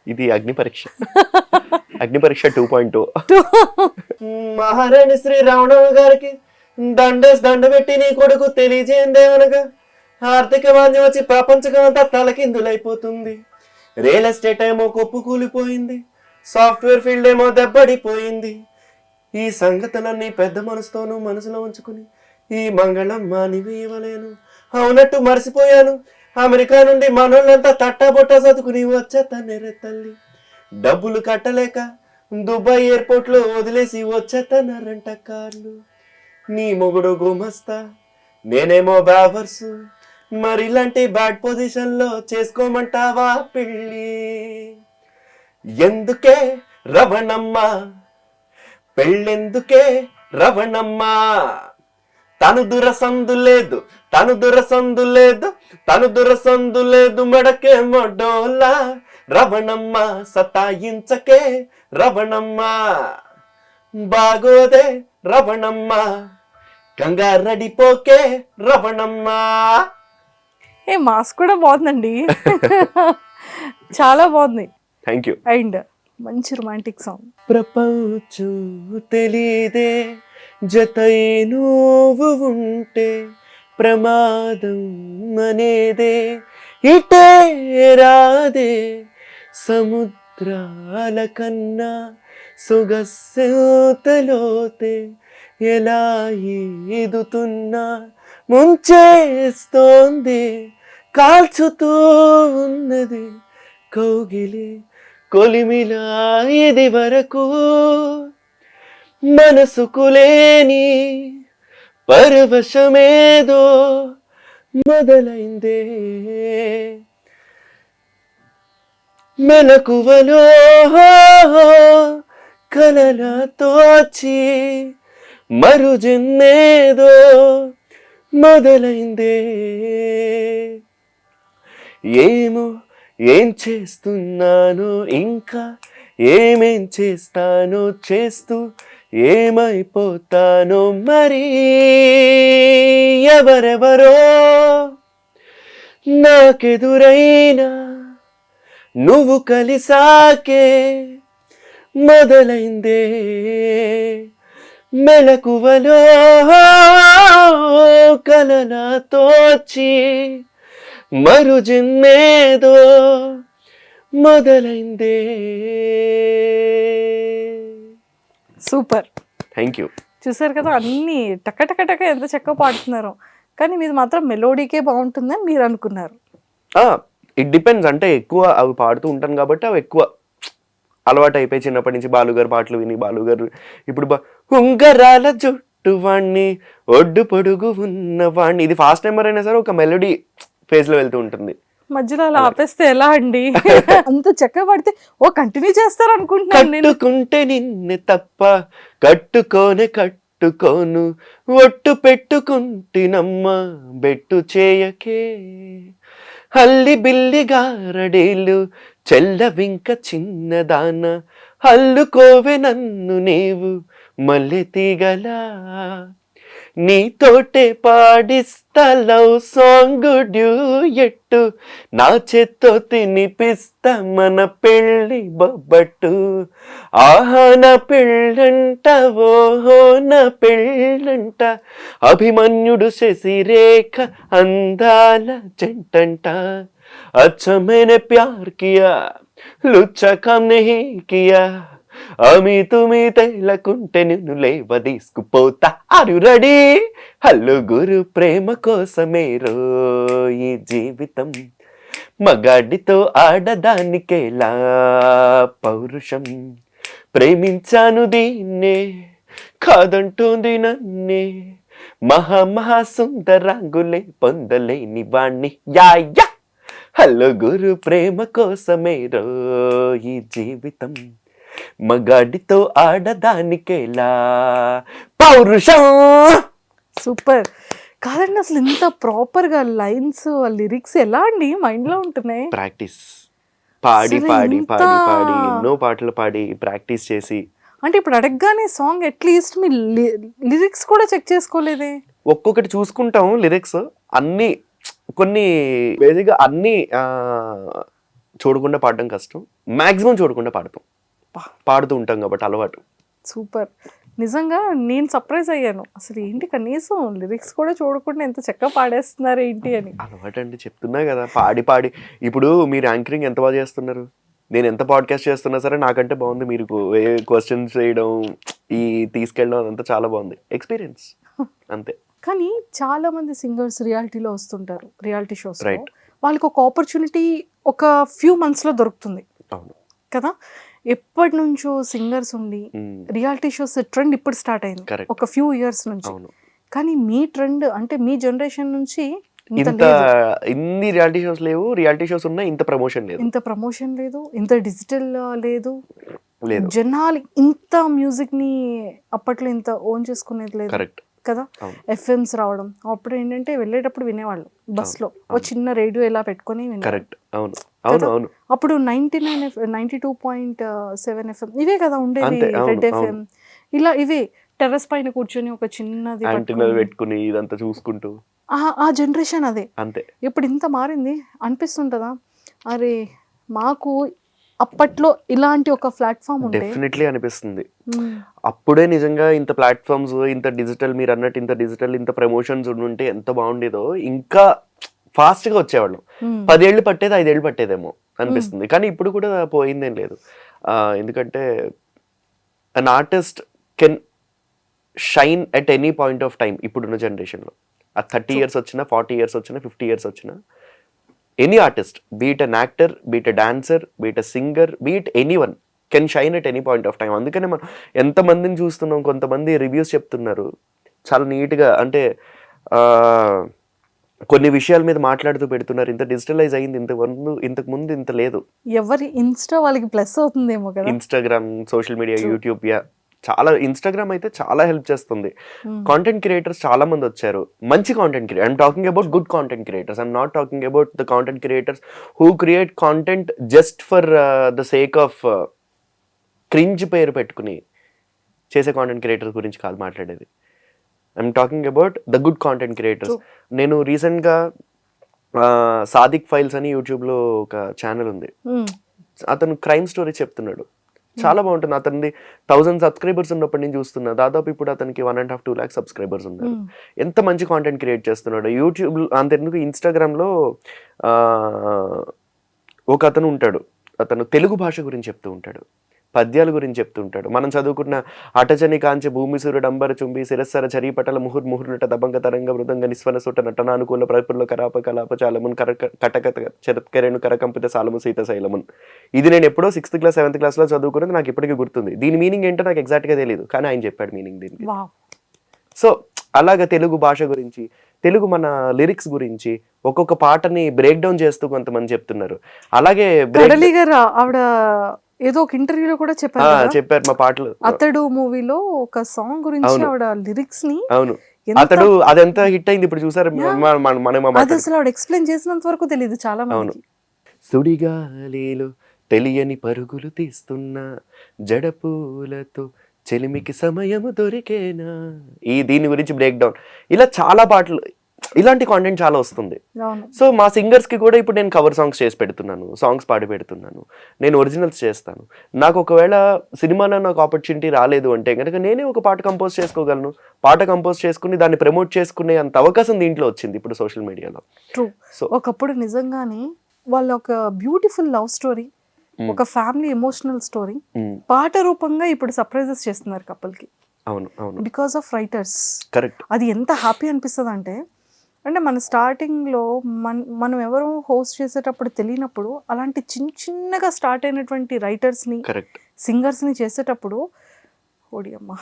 ఇది అగ్ని పరీక్ష. అగ్ని పరీక్ష 2.2. మహారాణి శ్రీ రావణమ్మ గారికి దండ పెట్టి నీ కొడుకు తెలియజేయందేమనగా, ఆర్థిక మాంద్యం వచ్చి ప్రపంచం అంతా తలకిందులైపోతుంది, రియల్ ఎస్టేట్ ఏమో కొప్పు కూలిపోయింది, సాఫ్ట్వేర్ ఫీల్డ్ ఏమో దెబ్బడిపోయింది, ఈ సంగతులన్నీ పెద్ద మనసుతోనూ మనసులో ఉంచుకుని ఈ మంగళం మానివేయవలేను, అవునట్టు మర్చిపోయాను, అమెరికా నుండి మనోళ్ళంతా తట్టాబొట్టా చదువుకుని వచ్చేతన్నెర్ర తల్లి, డబ్బులు కట్టలేక దుబాయ్ ఎయిర్పోర్ట్ లో వదిలేసి వచ్చేతన్నారంట కార్లు, నీ మొగుడు గుమస్తా నేనేమో బ్యావర్సు, మరి ఇలాంటి బ్యాడ్ పొజిషన్ లో చేసుకోమంటావా పెళ్ళి? ఎందుకే రవణమ్మ పెళ్ళెందుకే రవణమ్మ? తను దురసందు లేదు, తను దురసందు లేదు, తను దురసందు లేదు, మెడకే మొడోల రవణమ్మ. సతాయించకే రవణమ్మ, బాగోదే రవణమ్మ, కంగారడిపోకే రవణమ్మ. మాస్క్ కూడా బాగుందండి. చాలా బాగుంది. Thank you. అండ్ మంచి రొమాంటిక్ సాంగ్. ప్రపంచం తెలీదే జతై నువ్వు ఉంటే, ప్రమాదం అనేదే ఇటే రాదే, సముద్రాల కన్నా సొగసెతలోతే ఎలా ఈదుతున్నా ముంచేస్తోంది, కాల్చుతూ ఉన్నది కౌగిలి కొలిమిలా. ఇది వరకు మనసుకు లేని పరవశమేదో మొదలైందే, మెలకువలో కలలా తోచి మరు జన్మేదో మొదలైందే. ఏమో ఏం చేస్తున్నాను ఇంకా, ఏమేం చేస్తాను చేస్తూ ఏమైపోతానో మరి. ఎవరెవరో నాకెదురైనా నువ్వు కలిసాకే మొదలైందే, మెలకువలో కలలా తోచి మరు జన్మేదో మొదలైందే. సూపర్. Thank you. చూసారు కదా, అన్ని టక టక టక ఎంత చక్కగా పాడుతున్నారు. కానీ మీది మాత్రం మెలోడీకే బాగుంటుందని మీరు అనుకున్నారు. ఇట్ డిపెండ్స్, అంటే ఎక్కువ అవి పాడుతూ ఉంటాను కాబట్టి అవి ఎక్కువ అలవాటు అయిపోయి చిన్నప్పటి నుంచి బాలుగారు పాటలు విని. బాలుగారు ఇప్పుడు ఉంగరాల జుట్టు వాణ్ణి ఒడ్డు పొడుగు ఉన్న వాణ్ణి, ఇది ఫాస్ట్ నెంబర్ అయినా సరే ఒక మెలోడీ ఫేజ్ లో వెళ్తూ ఉంటుంది. మధ్యలో అలా ఆపేస్తే ఎలా అండి? అంత చక్కగా పడితే కంటిన్యూ చేస్తారు అనుకుంటున్నాను నేను. కట్టుకుంటే నిన్ను తప్ప కట్టుకోను, ఒట్టు పెట్టుకుంటినమ్మ బెట్టు చేయకే, హల్లి బిల్లి గారడీలు చెల్లవింక చిన్నదాన, హల్లుకోవే నన్ను నీవు మల్లె తీగలా, నీతోటే పాడిస్తా లవ్ సాంగ్ డ్యూయెట్టు, నా చేత్తో తినిపిస్తా మన పెళ్ళి బొబ్బట్టు. ఆహా నా పెళ్ళంట, ఓహో నా పెళ్ళంట, అభిమన్యుడు శశిరేఖ అందాల జంటంట. अच्छा मैंने प्यार किया, लुच्चा काम नहीं किया, అమి తుమి తేలకుంటే నిన్ను లేవ తీసుకుపోతా. Are you ready? హలో గురు ప్రేమ కోసమే ఈ జీవితం, మగాడితో ఆడదానికేలా పౌరుషం, ప్రేమించాను దీన్నే కాదంటోంది నన్నే, మహా సుందరాంగులే పొందలేని వాణ్ణి. యా యా హలో గురు ప్రేమ కోసమే ఈ జీవితం, మగాడితో ఆడదానికేలా పౌరుషం. సూపర్. కాదండి, అసలు ఇంత ప్రాపర్ గా లైన్స్ లిరిక్స్ ఎలా అండి మైండ్ లో ఉంటున్నాయి? ప్రాక్టీస్, పాడి అసలు పాడి ఇంత- పాడి పాడి ఎన్నో పాటలు పాడి ప్రాక్టీస్ చేసి. అంటే ఇప్పుడు అడగగానే సాంగ్ అట్లీస్ట్ మీ లిరిక్స్ కూడా చెక్ చేసుకోలేదే? ఒక్కొక్కటి చూసుకుంటాం లిరిక్స్ అన్ని, కొన్ని బేసిక్గా అన్ని చూడకుండా పాడడం కష్టం, మాక్సిమం చూడకుండా పాడుతూ ఉంటాం కాబట్టి అలవాటు. సూపర్. నిజంగా నేను సర్ప్రైజ్ అయ్యాను, అసలు ఏంటి కనీసం లిరిక్స్ కూడా చూడకుండా ఎంత చక్కగా పాడేస్తున్నారు ఏంటి అని. అలవాటు అండి, చెప్తున్నా కదా, పాడి పాడి. ఇప్పుడు మీరు యాంకరింగ్ ఎంత బాగా చేస్తున్నారు, నేను ఎంత పాడ్కాస్ట్ చేస్తున్నా సరే నాకంటే బాగుంది. మీరు క్వశ్చన్స్ చేయడం, ఈ తీసుకెళ్ళడం అదంతా చాలా బాగుంది, ఎక్స్పీరియన్స్ అంతే. కానీ చాలా మంది సింగర్స్ రియాలిటీలో వస్తుంటారు, రియాలిటీ షోస్, Right. వాళ్ళకి ఒక ఆపర్చునిటీ ఒక ఫ్యూ మంత్స్లో దొరుకుతుంది అవును కదా. ఎప్పటి నుంచో సింగర్స్ ఉండి మ్మ్. రియాలిటీ షోస్ ట్రెండ్ ఇప్పుడు స్టార్ట్ అయింది, Correct. ఒక ఫ్యూ ఇయర్స్ నుంచి. అవును కానీ మీ ట్రెండ్ అంటే మీ జనరేషన్ నుంచి ఇంత ఇన్ని రియాలిటీ షోస్ లేవు, రియాలిటీ షోస్ ఉన్నా ఇంత ప్రమోషన్ లేదు. ఇంత ప్రమోషన్ లేదు, ఇంత డిజిటల్ లేదు, లేదు. జనాలు ఇంత మ్యూజిక్ ని అప్పట్లో ఇంత ఓన్ చేసుకునేది లేదు కరెక్ట్ కదా. ఎఫ్ఎంస్ రావడం, అప్పుడు ఏంటంటే వెళ్ళేటప్పుడు వినేవాళ్ళు బస్ లో ఓ చిన్న రేడియో ఇలా పెట్టుకొని వినేవాళ్ళు. కరెక్ట్. అవును అవును అవును. అప్పుడు 92.7 FM ఇవే కదా ఉండేవి. అంతే, అవును, రెడ్ ఎఫ్ఎం అవును. ఇలా ఇవే టెర్రస్ పైన కూర్చొని ఒక చిన్నది యాంటీనా పెట్టుకుని ఇదంతా చూసుకుంటూ ఆ జనరేషన్ అదే. అంతే. ఇప్పుడు ఇంత మారింది అనిపిస్తుంటదా, అరే మాకు అప్పట్లో ఇలాంటి ఒక ప్లాట్ఫామ్ ఉంటే. డెఫినెట్లీ అనిపిస్తుంది. అప్పుడే నిజంగా ఇంత ప్లాట్ఫామ్స్, ఇంత డిజిటల్, మీరు అన్నట్టు ఇంత డిజిటల్, ఇంత ప్రమోషన్స్ ఉంటే ఎంత బాగుండేదో. ఇంకా ఫాస్ట్ గా వచ్చేవాళ్ళం. 10 ఏళ్ళు పట్టేది 5 ఏళ్ళు పట్టేదేమో అనిపిస్తుంది. కానీ ఇప్పుడు కూడా పోయిందేం లేదు. ఎందుకంటే an artist can shine at any point of time. ఇప్పుడున్న జనరేషన్లో ఆ 30 years వచ్చినా, 40 years వచ్చినా, 50 years వచ్చినా, any artist, beat an actor, beat a dancer, beat a singer, beat anyone can shine at any point of time. అందుకనే మనం ఎంతమందిని చూస్తున్నాం, కొంతమంది రివ్యూస్ చెప్తున్నారు చాలా నీట్గా, అంటే కొన్ని విషయాల మీద మాట్లాడుతూ పెడుతున్నారు. ఇంత డిజిటలైజ్ అయింది, ఇంతకు ముందు ఇంత లేదు. ఎవరి ఇన్స్టా వాళ్ళకి ప్లస్ అవుతుందేమో కదా. ఇన్స్టాగ్రామ్, సోషల్ మీడియా, యూట్యూబ్, చాలా ఇన్స్టాగ్రామ్ అయితే చాలా హెల్ప్ చేస్తుంది. కాంటెంట్ క్రియేటర్స్ చాలా మంది వచ్చారు, మంచి content creator. I'm talking about good content creators. I'm not talking about the content creators who create content just for the sake of cringe పేరు పెట్టుకుని చేసే కాంటెంట్ క్రియేటర్స్ గురించి కాదు మాట్లాడేది. I'm talking about the good content creators. నేను రీసెంట్గా Sadiq files అని యూట్యూబ్లో ఒక ఛానల్ ఉంది. అతను క్రైమ్ స్టోరీ చెప్తున్నాడు, చాలా బాగుంటుంది. అతనిది 1000 subscribers ఉన్నప్పటి నుంచి చూస్తున్నా. దాదాపు ఇప్పుడు అతనికి 1.5-2 lakh subscribers ఉన్నారు. ఎంత మంచి కాంటెంట్ క్రియేట్ చేస్తున్నాడు. యూట్యూబ్ అంతెందుకు, ఇన్స్టాగ్రామ్లో ఒక అతను ఉంటాడు, అతను తెలుగు భాష గురించి చెప్తూ ఉంటాడు, పద్యాల గురించి చెప్తూ ఉంటాడు. మనం చదువుకున్న అటజని కాంచె భూమి సూర్యుడు అంబర చుంబి శిరస్సర చరీపటల ముహుర్ముహుర్నట దబంగ తరంగ మృదంగ నిస్వన సుట నటనానుకూల ప్రపుల్లో కరాప కలాప చాలమున్ కటక చరత్కరేణు కరకంపిత సాలము సీత శైలమున్. ఇది నేను ఎప్పుడో 6th class 7th class లో చదువుకున్నది, నాకు ఇప్పటికీ గుర్తుంది. దీని మీనింగ్ ఏంటో నాకు ఎగ్జాక్ట్గా తెలియదు, కానీ ఆయన చెప్పాడు మీనింగ్ దీనికి. సో అలాగ తెలుగు భాష గురించి, తెలుగు మన లిరిక్స్ గురించి ఒక్కొక్క పాటని బ్రేక్ డౌన్ చేస్తూ కొంతమంది చెప్తున్నారు. అలాగే ఆవిడ ఏదో ఒక ఇంటర్వ్యూలో కూడా చెప్పారు మా పాటలు. అతడు మూవీలో ఒక సాంగ్ గురించి ఆవిడ లిరిక్స్ ని, అవును, అతడు అదంతా హిట్ అయింది. ఇప్పుడు చూసారు, అది అసలు ఆవిడ ఎక్స్ప్లెయిన్ చేసినంత వరకు తెలియదు చాలా మందికి. సుడిగాలిలో తెలియని పరుగులు తీస్తున్నా జడపూలతో చెలిమికి సమయము దొరికేనా, దీని గురించి బ్రేక్ డౌన్. ఇలా చాలా పాటలు, ఇలాంటి కాంటెంట్ చాలా వస్తుంది. సో మా సింగర్స్ కి కూడా ఇప్పుడు నేను కవర్ సాంగ్స్ చేసి పెడుతున్నాను, సాంగ్స్ పాడి పెడుతున్నాను, నేను ఒరిజినల్స్ చేస్తాను. నాకు ఒకవేళ సినిమాలో నాకు ఆపర్చునిటీ రాలేదు అంటే కనుక నేనే ఒక పాట కంపోజ్ చేసుకోగలను. పాట కంపోజ్ చేసుకుని దాన్ని ప్రమోట్ చేసుకునే అంత అవకాశం దీంట్లో వచ్చింది ఇప్పుడు సోషల్ మీడియాలో. సో ఒకప్పుడు నిజంగానే వాళ్ళ ఒక బ్యూటిఫుల్ లవ్ స్టోరీ, ఒక ఫ్యామిలీ ఎమోషనల్ స్టోరీ పాట రూపంగా ఇప్పుడు సర్ప్రైజెస్ చేస్తున్నారు కపుల్ కి. అవును అవును, బికాస్ ఆఫ్ రైటర్స్. కరెక్ట్. అది ఎంత హ్యాపీ అనిపిస్తుంది అంటే మన స్టార్టింగ్లో మనం ఎవరు హోస్ట్ చేసేటప్పుడు తెలియనప్పుడు అలాంటి చిన్నగా స్టార్ట్ అయినటువంటి రైటర్స్ని, సింగర్స్ని చేసేటప్పుడు ఓడియమ్మ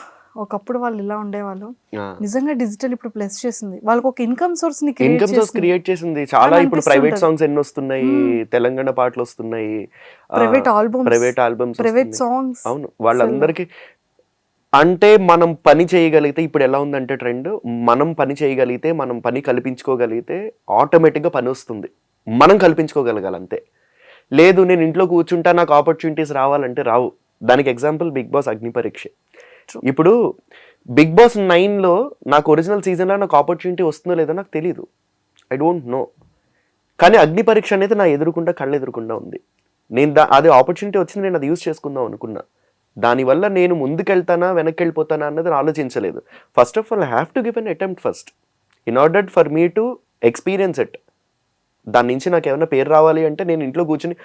ఒకప్పుడు వాళ్ళు ఇలా ఉండేవాళ్ళు. నిజంగా డిజిటల్ ఇప్పుడు ప్లస్ చేసింది వాళ్ళకి, ఒక ఇన్కమ్ సోర్స్ క్రియేట్ చేసింది చాలా. ఇప్పుడు ప్రైవేట్ సాంగ్స్ ఎన్ని వస్తున్నాయి, తెలంగాణ పాటలు వస్తున్నాయి, ప్రైవేట్ ఆల్బమ్స్, ప్రైవేట్ సాంగ్స్. అవును, వాళ్ళందరికీ. అంటే మనం పని చేయగలిగితే, ఇప్పుడు ఎలా ఉందంటే ట్రెండ్, మనం పని చేయగలిగితే, మనం పని కల్పించుకోగలిగితే ఆటోమేటిక్గా పని వస్తుంది. మనం కల్పించుకోగలగాలి అంతే. లేదు నేను ఇంట్లో కూర్చుంటా నాకు ఆపర్చునిటీస్ రావాలంటే రావు. దానికి ఎగ్జాంపుల్ బిగ్ బాస్ అగ్ని పరీక్ష. ఇప్పుడు బిగ్ బాస్ 9లో నాకు ఒరిజినల్ సీజన్లో నాకు ఆపర్చునిటీ వస్తుందో లేదో నాకు తెలీదు, ఐ డోంట్ నో. కానీ అగ్ని పరీక్ష అనేది నా ఎదురుకుండా, కళ్ళు ఎదురుకుండా ఉంది. నేను అది ఆపర్చునిటీ వచ్చింది, నేను అది యూజ్ చేసుకుందాం అనుకున్నా. దానివల్ల నేను ముందుకెళ్తానా వెనక్కి వెళ్ళిపోతానా అన్నది ఆలోచించలేదు. First of all I have to give an attempt first in order for me to experience it. దాని నుంచి నాకు ఏమైనా పేరు రావాలి అంటే నేను ఇంట్లో కూర్చుని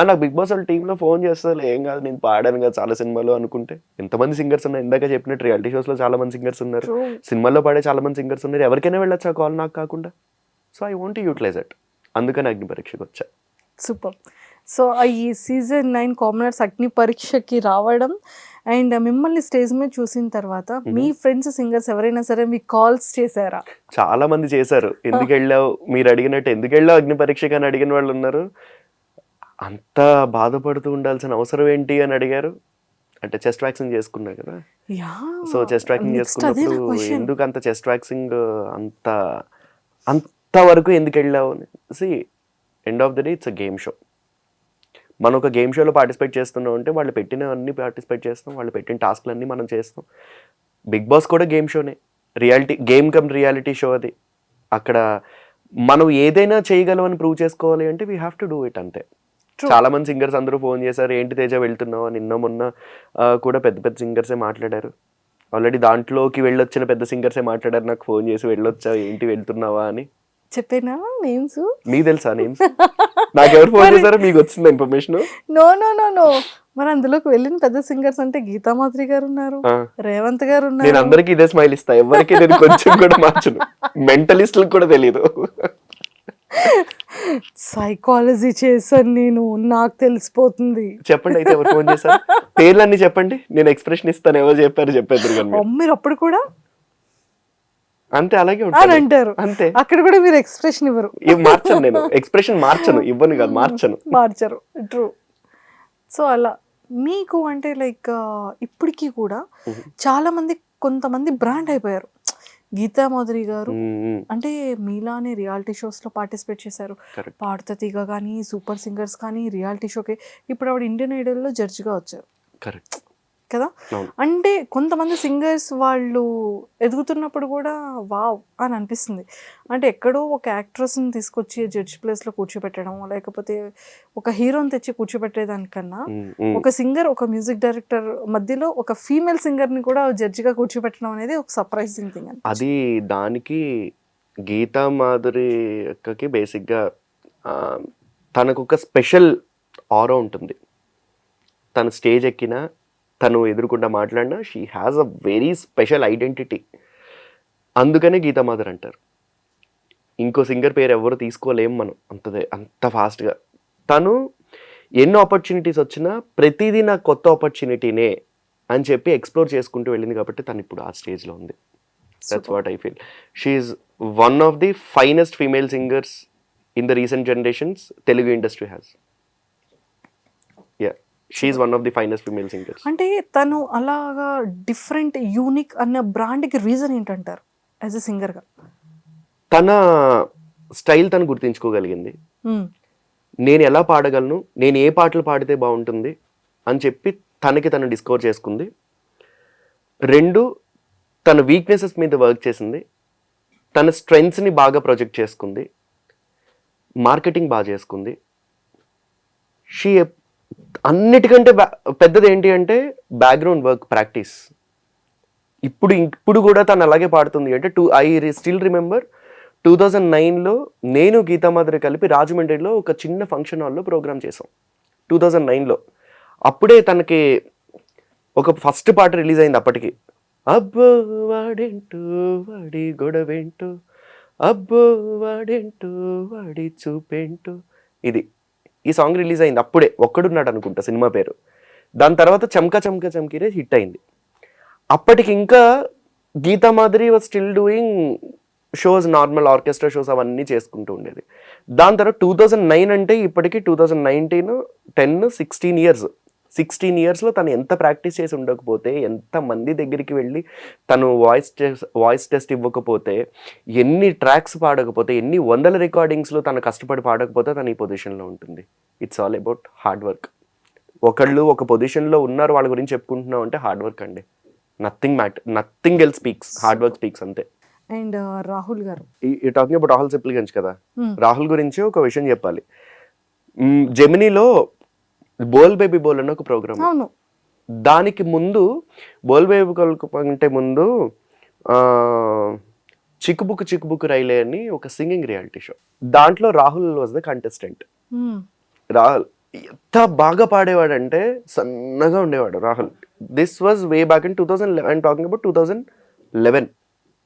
నాకు బిగ్ బాస్ వాళ్ళ టీంలో ఫోన్ చేస్తారు, ఏం కాదు నేను పాడాను కదా చాలా సినిమాలో అనుకుంటే. ఎంతమంది సింగర్స్ ఉన్నారు, ఇందాక చెప్పినట్టు రియాలిటీ షోస్లో చాలా మంది సింగర్స్ ఉన్నారు, సినిమాల్లో పాడే చాలా మంది సింగర్స్ ఉన్నారు. ఎవరికైనా వెళ్ళొచ్చు ఆ కాల్ నాకు కాకుండా. So I want to utilize it. అందుకని అగ్ని పరీక్షకు వచ్చా. సూపర్. సో ఈ సీజన్ 9 కామనర్స్ అగ్ని పరీక్షకి రావడం అండ్ మిమ్మల్ని స్టేజ్ మీద చూసిన తర్వాత మీ ఫ్రెండ్స్ సింగర్స్ ఎవరైనా సరే మీకు కాల్స్ చేశారా? చాలా మంది చేశారు. ఎందుకు వెళ్ళావు, మీరు అడిగినట్టు ఎందుకు వెళ్ళావు అగ్ని పరీక్షకి అని అడిగిన వాళ్ళు ఉన్నారు. అంత బాధపడుతూ ఉండాల్సిన అవసరం ఏంటి అని అడిగారు. అంటే చెస్ట్ వ్యాక్సింగ్ చేసుకున్నా కదా, yeah so chest waxing next అదే నా చేసుకున్నప్పుడు క్వశ్చన్. ఎందుకు అంత చెస్ట్ వ్యాక్సింగ్ అంత అంతవరకు ఎందుకు వెళ్ళావు అని. See end of the day it's a game show. మనం ఒక గేమ్ షోలో పార్టిసిపేట్ చేస్తున్నాం అంటే వాళ్ళు పెట్టినవన్నీ పార్టిసిపేట్ చేస్తాం, వాళ్ళు పెట్టిన టాస్క్లన్నీ మనం చేస్తాం. బిగ్ బాస్ కూడా గేమ్ షోనే, గేమ్ కమ్ రియాలిటీ షో అది. అక్కడ మనం ఏదైనా చేయగలం అని ప్రూవ్ చేసుకోవాలి అంటే we have to do it అంతే. True. చాలా మంది సింగర్స్ అందరూ ఫోన్ చేశారు, ఏంటి తేజ వెళ్తున్నావు, నిన్న మొన్న కూడా పెద్ద పెద్ద సింగర్సే మాట్లాడారు. ఆల్రెడీ దాంట్లోకి వెళ్ళొచ్చిన పెద్ద సింగర్సే మాట్లాడారు నాకు ఫోన్ చేసి, వెళ్ళొచ్చా ఏంటి వెళ్తున్నావా అని. చెప్పేనా నేమ్స్? మీకు తెలుసా నేమ్స్? నాకు ఎవరు ఫోన్ చేశారో మీకు వచ్చిందా information? No no no no మరి అందులోకి వెళ్ళిన పెద్ద సింగర్స్ అంటే గీతామాధురి గారు ఉన్నారు, రేవంత్ గారు నేను ఉన్నారు. అందరికి ఇదే స్మైల్ ఇస్తా, ఎవరికి నేను కొంచెం కూడా మార్చను. మెంటలిస్టులకు కూడా తెలియదు. సైకాలజీ చేశాను నేను, నాకు తెలిసిపోతుంది. చెప్పండి అయితే ఎవరు ఫోన్ చేశారు, పేర్లన్నీ చెప్పండి, నేను ఎక్స్ప్రెషన్ ఇస్తాను. ఎవరు చెప్పారు చెప్పేద్దరు కానీ మీరు. మీరు అప్పుడు కూడా అంతే అలాగే అని ఉంటాను అంటారు, అంతే. అక్కడ కూడా మీరు ఎక్స్ప్రెషన్ ఇవ్వరు. మార్చను, నేను ఎక్స్ప్రెషన్ మార్చను, ఇవ్వను కాదు మార్చను. మార్చరు. ట్రూ. సో అలా మీకు అంటే లైక్ ఇప్పటికీ కూడా చాలా మంది కొంతమంది బ్రాండ్ అయిపోయారు. గీతామాధురి గారు అంటే మీలానే రియాలిటీ షోస్లో పార్టిసిపేట్ చేశారు. Correct. పాడుతా తీగ కానీ, సూపర్ సింగర్స్ కానీ, రియాలిటీ షోకి ఇప్పుడు ఆవిడ ఇండియన్ ఐడల్లో జడ్జిగా వచ్చారు కరెక్ట్ కదా. అవును. అంటే కొంతమంది సింగర్స్ వాళ్ళు ఎదుగుతున్నప్పుడు కూడా వావ్ అని అనిపిస్తుంది. అంటే ఎక్కడో ఒక యాక్ట్రెస్ని తీసుకొచ్చి జడ్జ్ ప్లేస్లో కూర్చోబెట్టడం, లేకపోతే ఒక హీరోని తెచ్చి కూర్చోబెట్టేదానికన్నా ఒక సింగర్, ఒక మ్యూజిక్ డైరెక్టర్ మధ్యలో ఒక ఫీమేల్ సింగర్ని కూడా జడ్జిగా కూర్చోబెట్టడం అనేది ఒక సర్ప్రైజింగ్ థింగ్ అని. అది దానికి గీతా మాధురి అక్కకి బేసిక్గా తనకు ఒక స్పెషల్ ఆరా ఉంటుంది. తను స్టేజ్ ఎక్కినా, తను ఎదురుకుండా మాట్లాడినా, she has a very special identity. అందుకనే గీతా మాధురి అంటారు. ఇంకో సింగర్ పేరు ఎవరు తీసుకోలేము మనం అంత ఫాస్ట్గా. తను ఎన్నో ఆపర్చునిటీస్ వచ్చినా ప్రతిదీ నాకు కొత్త ఆపర్చునిటీనే అని చెప్పి ఎక్స్ప్లోర్ చేసుకుంటూ వెళ్ళింది కాబట్టి తను ఇప్పుడు ఆ స్టేజ్లో ఉంది. That's what I feel. She is one of the finest female singers in the recent generations Telugu industry has. Yeah, she is one of the finest female singers. అంటే తను అలాగా డిఫరెంట్, యూనిక్ అన్న బ్రాండ్కి రీజన్ ఏంటంటారు యాజ్ ఎ సింగర్గా? తన style తను గుర్తించుకోగలిగింది. నేను ఎలా పాడగలను, నేను ఏ పాటలు పాడితే బాగుంటుంది అని చెప్పి తనకి తను డిస్కవర్ చేసుకుంది. 2, తన వీక్నెసెస్ మీద వర్క్ చేసింది. తన స్ట్రెంగ్స్ని బాగా ప్రొజెక్ట్ చేసుకుంది. మార్కెటింగ్ బాగా చేసుకుంది. షీ అన్నిటికంటే పెద్దది ఏంటి అంటే బ్యాక్గ్రౌండ్ వర్క్ ప్రాక్టీస్. ఇప్పుడు కూడా తను అలాగే పాడుతుంది. అంటే ఐ స్టిల్ రిమెంబర్ 2009లో నేను గీతామాధురి కలిపి రాజమండ్రిలో ఒక చిన్న ఫంక్షన్ హాల్లో ప్రోగ్రామ్ చేసాం 2009లో. అప్పుడే తనకి ఒక ఫస్ట్ పాట రిలీజ్ అయింది. అప్పటికి అబ్బో వాడేంటో వాడి గొడవేంటో, అబ్బో వాడేంటో వాడి చూపేంటో, ఈ సాంగ్ రిలీజ్ అయింది అప్పుడే. ఒక్కడున్నాడు అనుకుంటా సినిమా పేరు. దాని తర్వాత చమ్కా చమ్కా చమ్కీరే హిట్ అయింది. అప్పటికి ఇంకా Geetha Madhuri was still doing shows, normal orchestra shows అవన్నీ చేసుకుంటూ ఉండేది. దాని తర్వాత 2009 అంటే ఇప్పటికి 2019, 10, 16 ఇయర్స్లో తను ఎంత ప్రాక్టీస్ చేసి ఉండకపోతే, ఎంత మంది దగ్గరికి వెళ్ళి తను వాయిస్ టెస్ట్ ఇవ్వకపోతే, ఎన్ని ట్రాక్స్ పాడకపోతే, ఎన్ని వందల రికార్డింగ్స్లో తను కష్టపడి పాడకపోతే తను ఈ పొజిషన్లో ఉంటుంది. It's all about hard work. ఒకళ్ళు ఒక పొజిషన్లో ఉన్నారు, వాళ్ళ గురించి చెప్పుకుంటున్నాం అంటే హార్డ్ వర్క్ అండి. Nothing else speaks, hard work speaks అంతే. అండ్ రాహుల్ గారు, ఈ టాకింగ్ అబౌట్ రాహుల్ సిప్లిగంజ్ కదా, రాహుల్ గురించి ఒక విషయం చెప్పాలి. జెమినీలో బోల్ బేబీ బోల్ అన్న ఒక ప్రోగ్రామ్, అవును, దానికి ముందు బోల్ బేబీ బోల్ కంటే ముందు చిక్కుబుక్కు రైలే అని ఒక సింగింగ్ రియాలిటీ షో, దాంట్లో Rahul was the contestant. Rahul ఎంత బాగా పాడేవాడంటే సన్నగా ఉండేవాడు Rahul. This was way back in 2011, talking about 2011,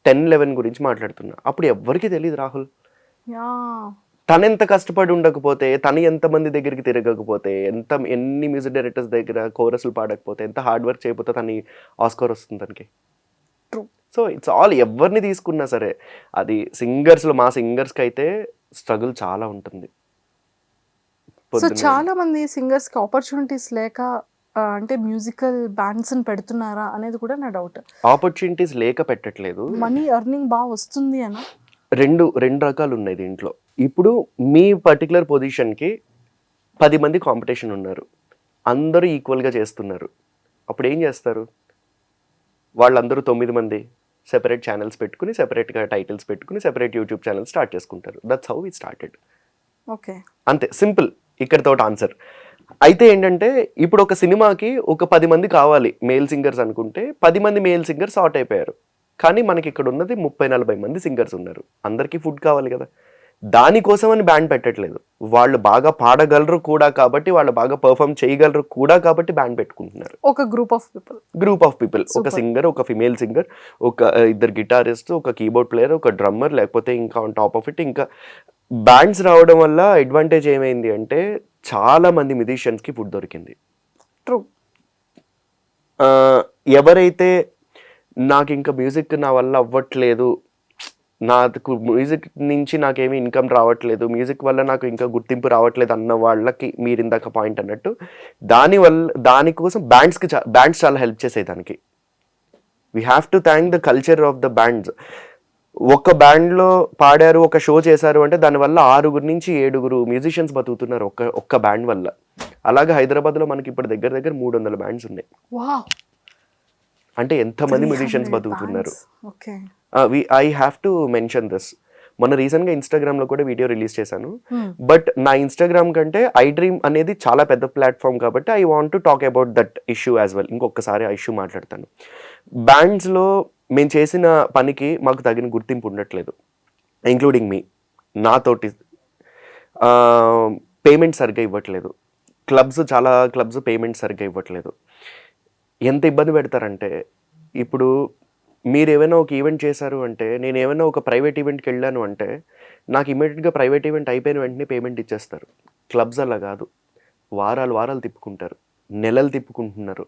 10-11 గురించి మాట్లాడుతున్నా. అప్పుడు ఎవ్వరికి తెలియదు రాహుల్. తను ఎంత కష్టపడి ఉండకపోతే, తను ఎంతమంది దగ్గరికి తిరగకపోతే, ఎన్ని మ్యూజిక్ డైరెక్టర్స్ దగ్గర కోరస్లు పాడకపోతే, ఎంత హార్డ్ వర్క్ చేయకపోతే తను ఆస్కార్ వస్తుంది తనకి. True. సో ఇట్స్ ఆల్ ఎవరిని తీసుకున్నా సరే, అది సింగర్స్లో మా సింగర్స్కి అయితే స్ట్రగుల్ చాలా ఉంటుంది. సో చాలా మంది సింగర్స్ కి ఆపర్చునిటీస్ లేక అంటే మ్యూజికల్ బ్యాండ్స్ పెడుతున్నారా అనేది కూడా నా డౌట్. ఆపర్చునిటీస్ లేక పెట్టట్లేదు. మనీ ఎర్నింగ్ బాగా వస్తుంది అనా? రెండు రకాలు ఉన్నాయి దీంట్లో. ఇప్పుడు మీ పర్టికులర్ పొజిషన్కి 10 మంది కాంపిటీషన్ ఉన్నారు, అందరూ ఈక్వల్గా చేస్తున్నారు. అప్పుడు ఏం చేస్తారు? వాళ్ళందరూ 9 మంది సెపరేట్ ఛానల్స్ పెట్టుకుని, సెపరేట్గా టైటిల్స్ పెట్టుకుని, సెపరేట్ యూట్యూబ్ ఛానల్ స్టార్ట్ చేసుకుంటారు. That's how we started. Okay, అంతే, సింపుల్. ఇక్కడితో ఆన్సర్. అయితే ఏంటంటే ఇప్పుడు ఒక సినిమాకి ఒక 10 మంది కావాలి మేల్ సింగర్స్ అనుకుంటే, 10 మంది మేల్ సింగర్స్ అవుట్ అయిపోయారు. కానీ మనకి ఇక్కడ ఉన్నది 30-40 మంది సింగర్స్ ఉన్నారు. అందరికీ ఫుడ్ కావాలి కదా. దానికోసం అని బ్యాండ్ పెట్టట్లేదు. వాళ్ళు బాగా పాడగలరు కూడా కాబట్టి, వాళ్ళు బాగా పర్ఫామ్ చేయగలరు కూడా కాబట్టి బ్యాండ్ పెట్టుకుంటున్నారు. ఒక గ్రూప్ ఆఫ్ పీపుల్, ఒక సింగర్, ఒక ఫిమేల్ సింగర్, ఒక ఇద్దరు గిటారిస్ట్, ఒక కీబోర్డ్ ప్లేయర్, ఒక డ్రమ్మర్, లేకపోతే ఇంకా ఆన్ టాప్ ఆఫ్ ఇట్ ఇంకా బ్యాండ్స్ రావడం వల్ల అడ్వాంటేజ్ ఏమైంది అంటే చాలా మంది మ్యూజిషియన్స్కి ఫుడ్ దొరికింది. ట్రూ. ఎవరైతే నాకు ఇంకా మ్యూజిక్ నా వల్ల అవ్వట్లేదు, నాకు మ్యూజిక్ నుంచి నాకేమీ ఇన్కమ్ రావట్లేదు, మ్యూజిక్ వల్ల నాకు ఇంకా గుర్తింపు రావట్లేదు అన్న వాళ్ళకి మీరు ఇందాక పాయింట్ అన్నట్టు దానికోసం బ్యాండ్స్ చాలా హెల్ప్ చేసాయి దానికి. We have to thank the culture of the bands. ఒక బ్యాండ్లో పాడారు, ఒక షో చేశారు అంటే దానివల్ల 6 నుంచి 7 మ్యూజిషియన్స్ బతుకుతున్నారు ఒక్క బ్యాండ్ వల్ల. అలాగే హైదరాబాద్లో మనకి ఇప్పుడు దగ్గర 300 బ్యాండ్స్ ఉన్నాయి. అంటే ఎంతమంది మ్యూజిషియన్స్ బతుకుతున్నారు. I have to mention this. మొన్న రీసెంట్గా ఇన్స్టాగ్రామ్లో కూడా వీడియో రిలీజ్ చేశాను. బట్ నా ఇన్స్టాగ్రామ్ కంటే ఐ డ్రీమ్ అనేది చాలా పెద్ద ప్లాట్ఫామ్ కాబట్టి I want to talk about that issue as well. ఇంకొకసారి ఆ ఇష్యూ మాట్లాడతాను. బ్యాండ్స్లో మేము చేసిన పనికి మాకు తగిన గుర్తింపు ఉండట్లేదు, ఇంక్లూడింగ్ మీ. నాతోటి పేమెంట్ సరిగ్గా ఇవ్వట్లేదు. చాలా క్లబ్స్ పేమెంట్ సరిగ్గా ఇవ్వట్లేదు. ఎంత ఇబ్బంది పెడతారంటే, ఇప్పుడు మీరు ఏమైనా ఒక ఈవెంట్ చేశారు అంటే, నేను ఏమైనా ఒక ప్రైవేట్ ఈవెంట్కి వెళ్ళాను అంటే నాకు ఇమీడియట్గా ప్రైవేట్ ఈవెంట్ అయిపోయిన వెంటనే పేమెంట్ ఇచ్చేస్తారు. క్లబ్స్ అలా కాదు, వారాలు తిప్పుకుంటారు, నెలలు తిప్పుకుంటున్నారు.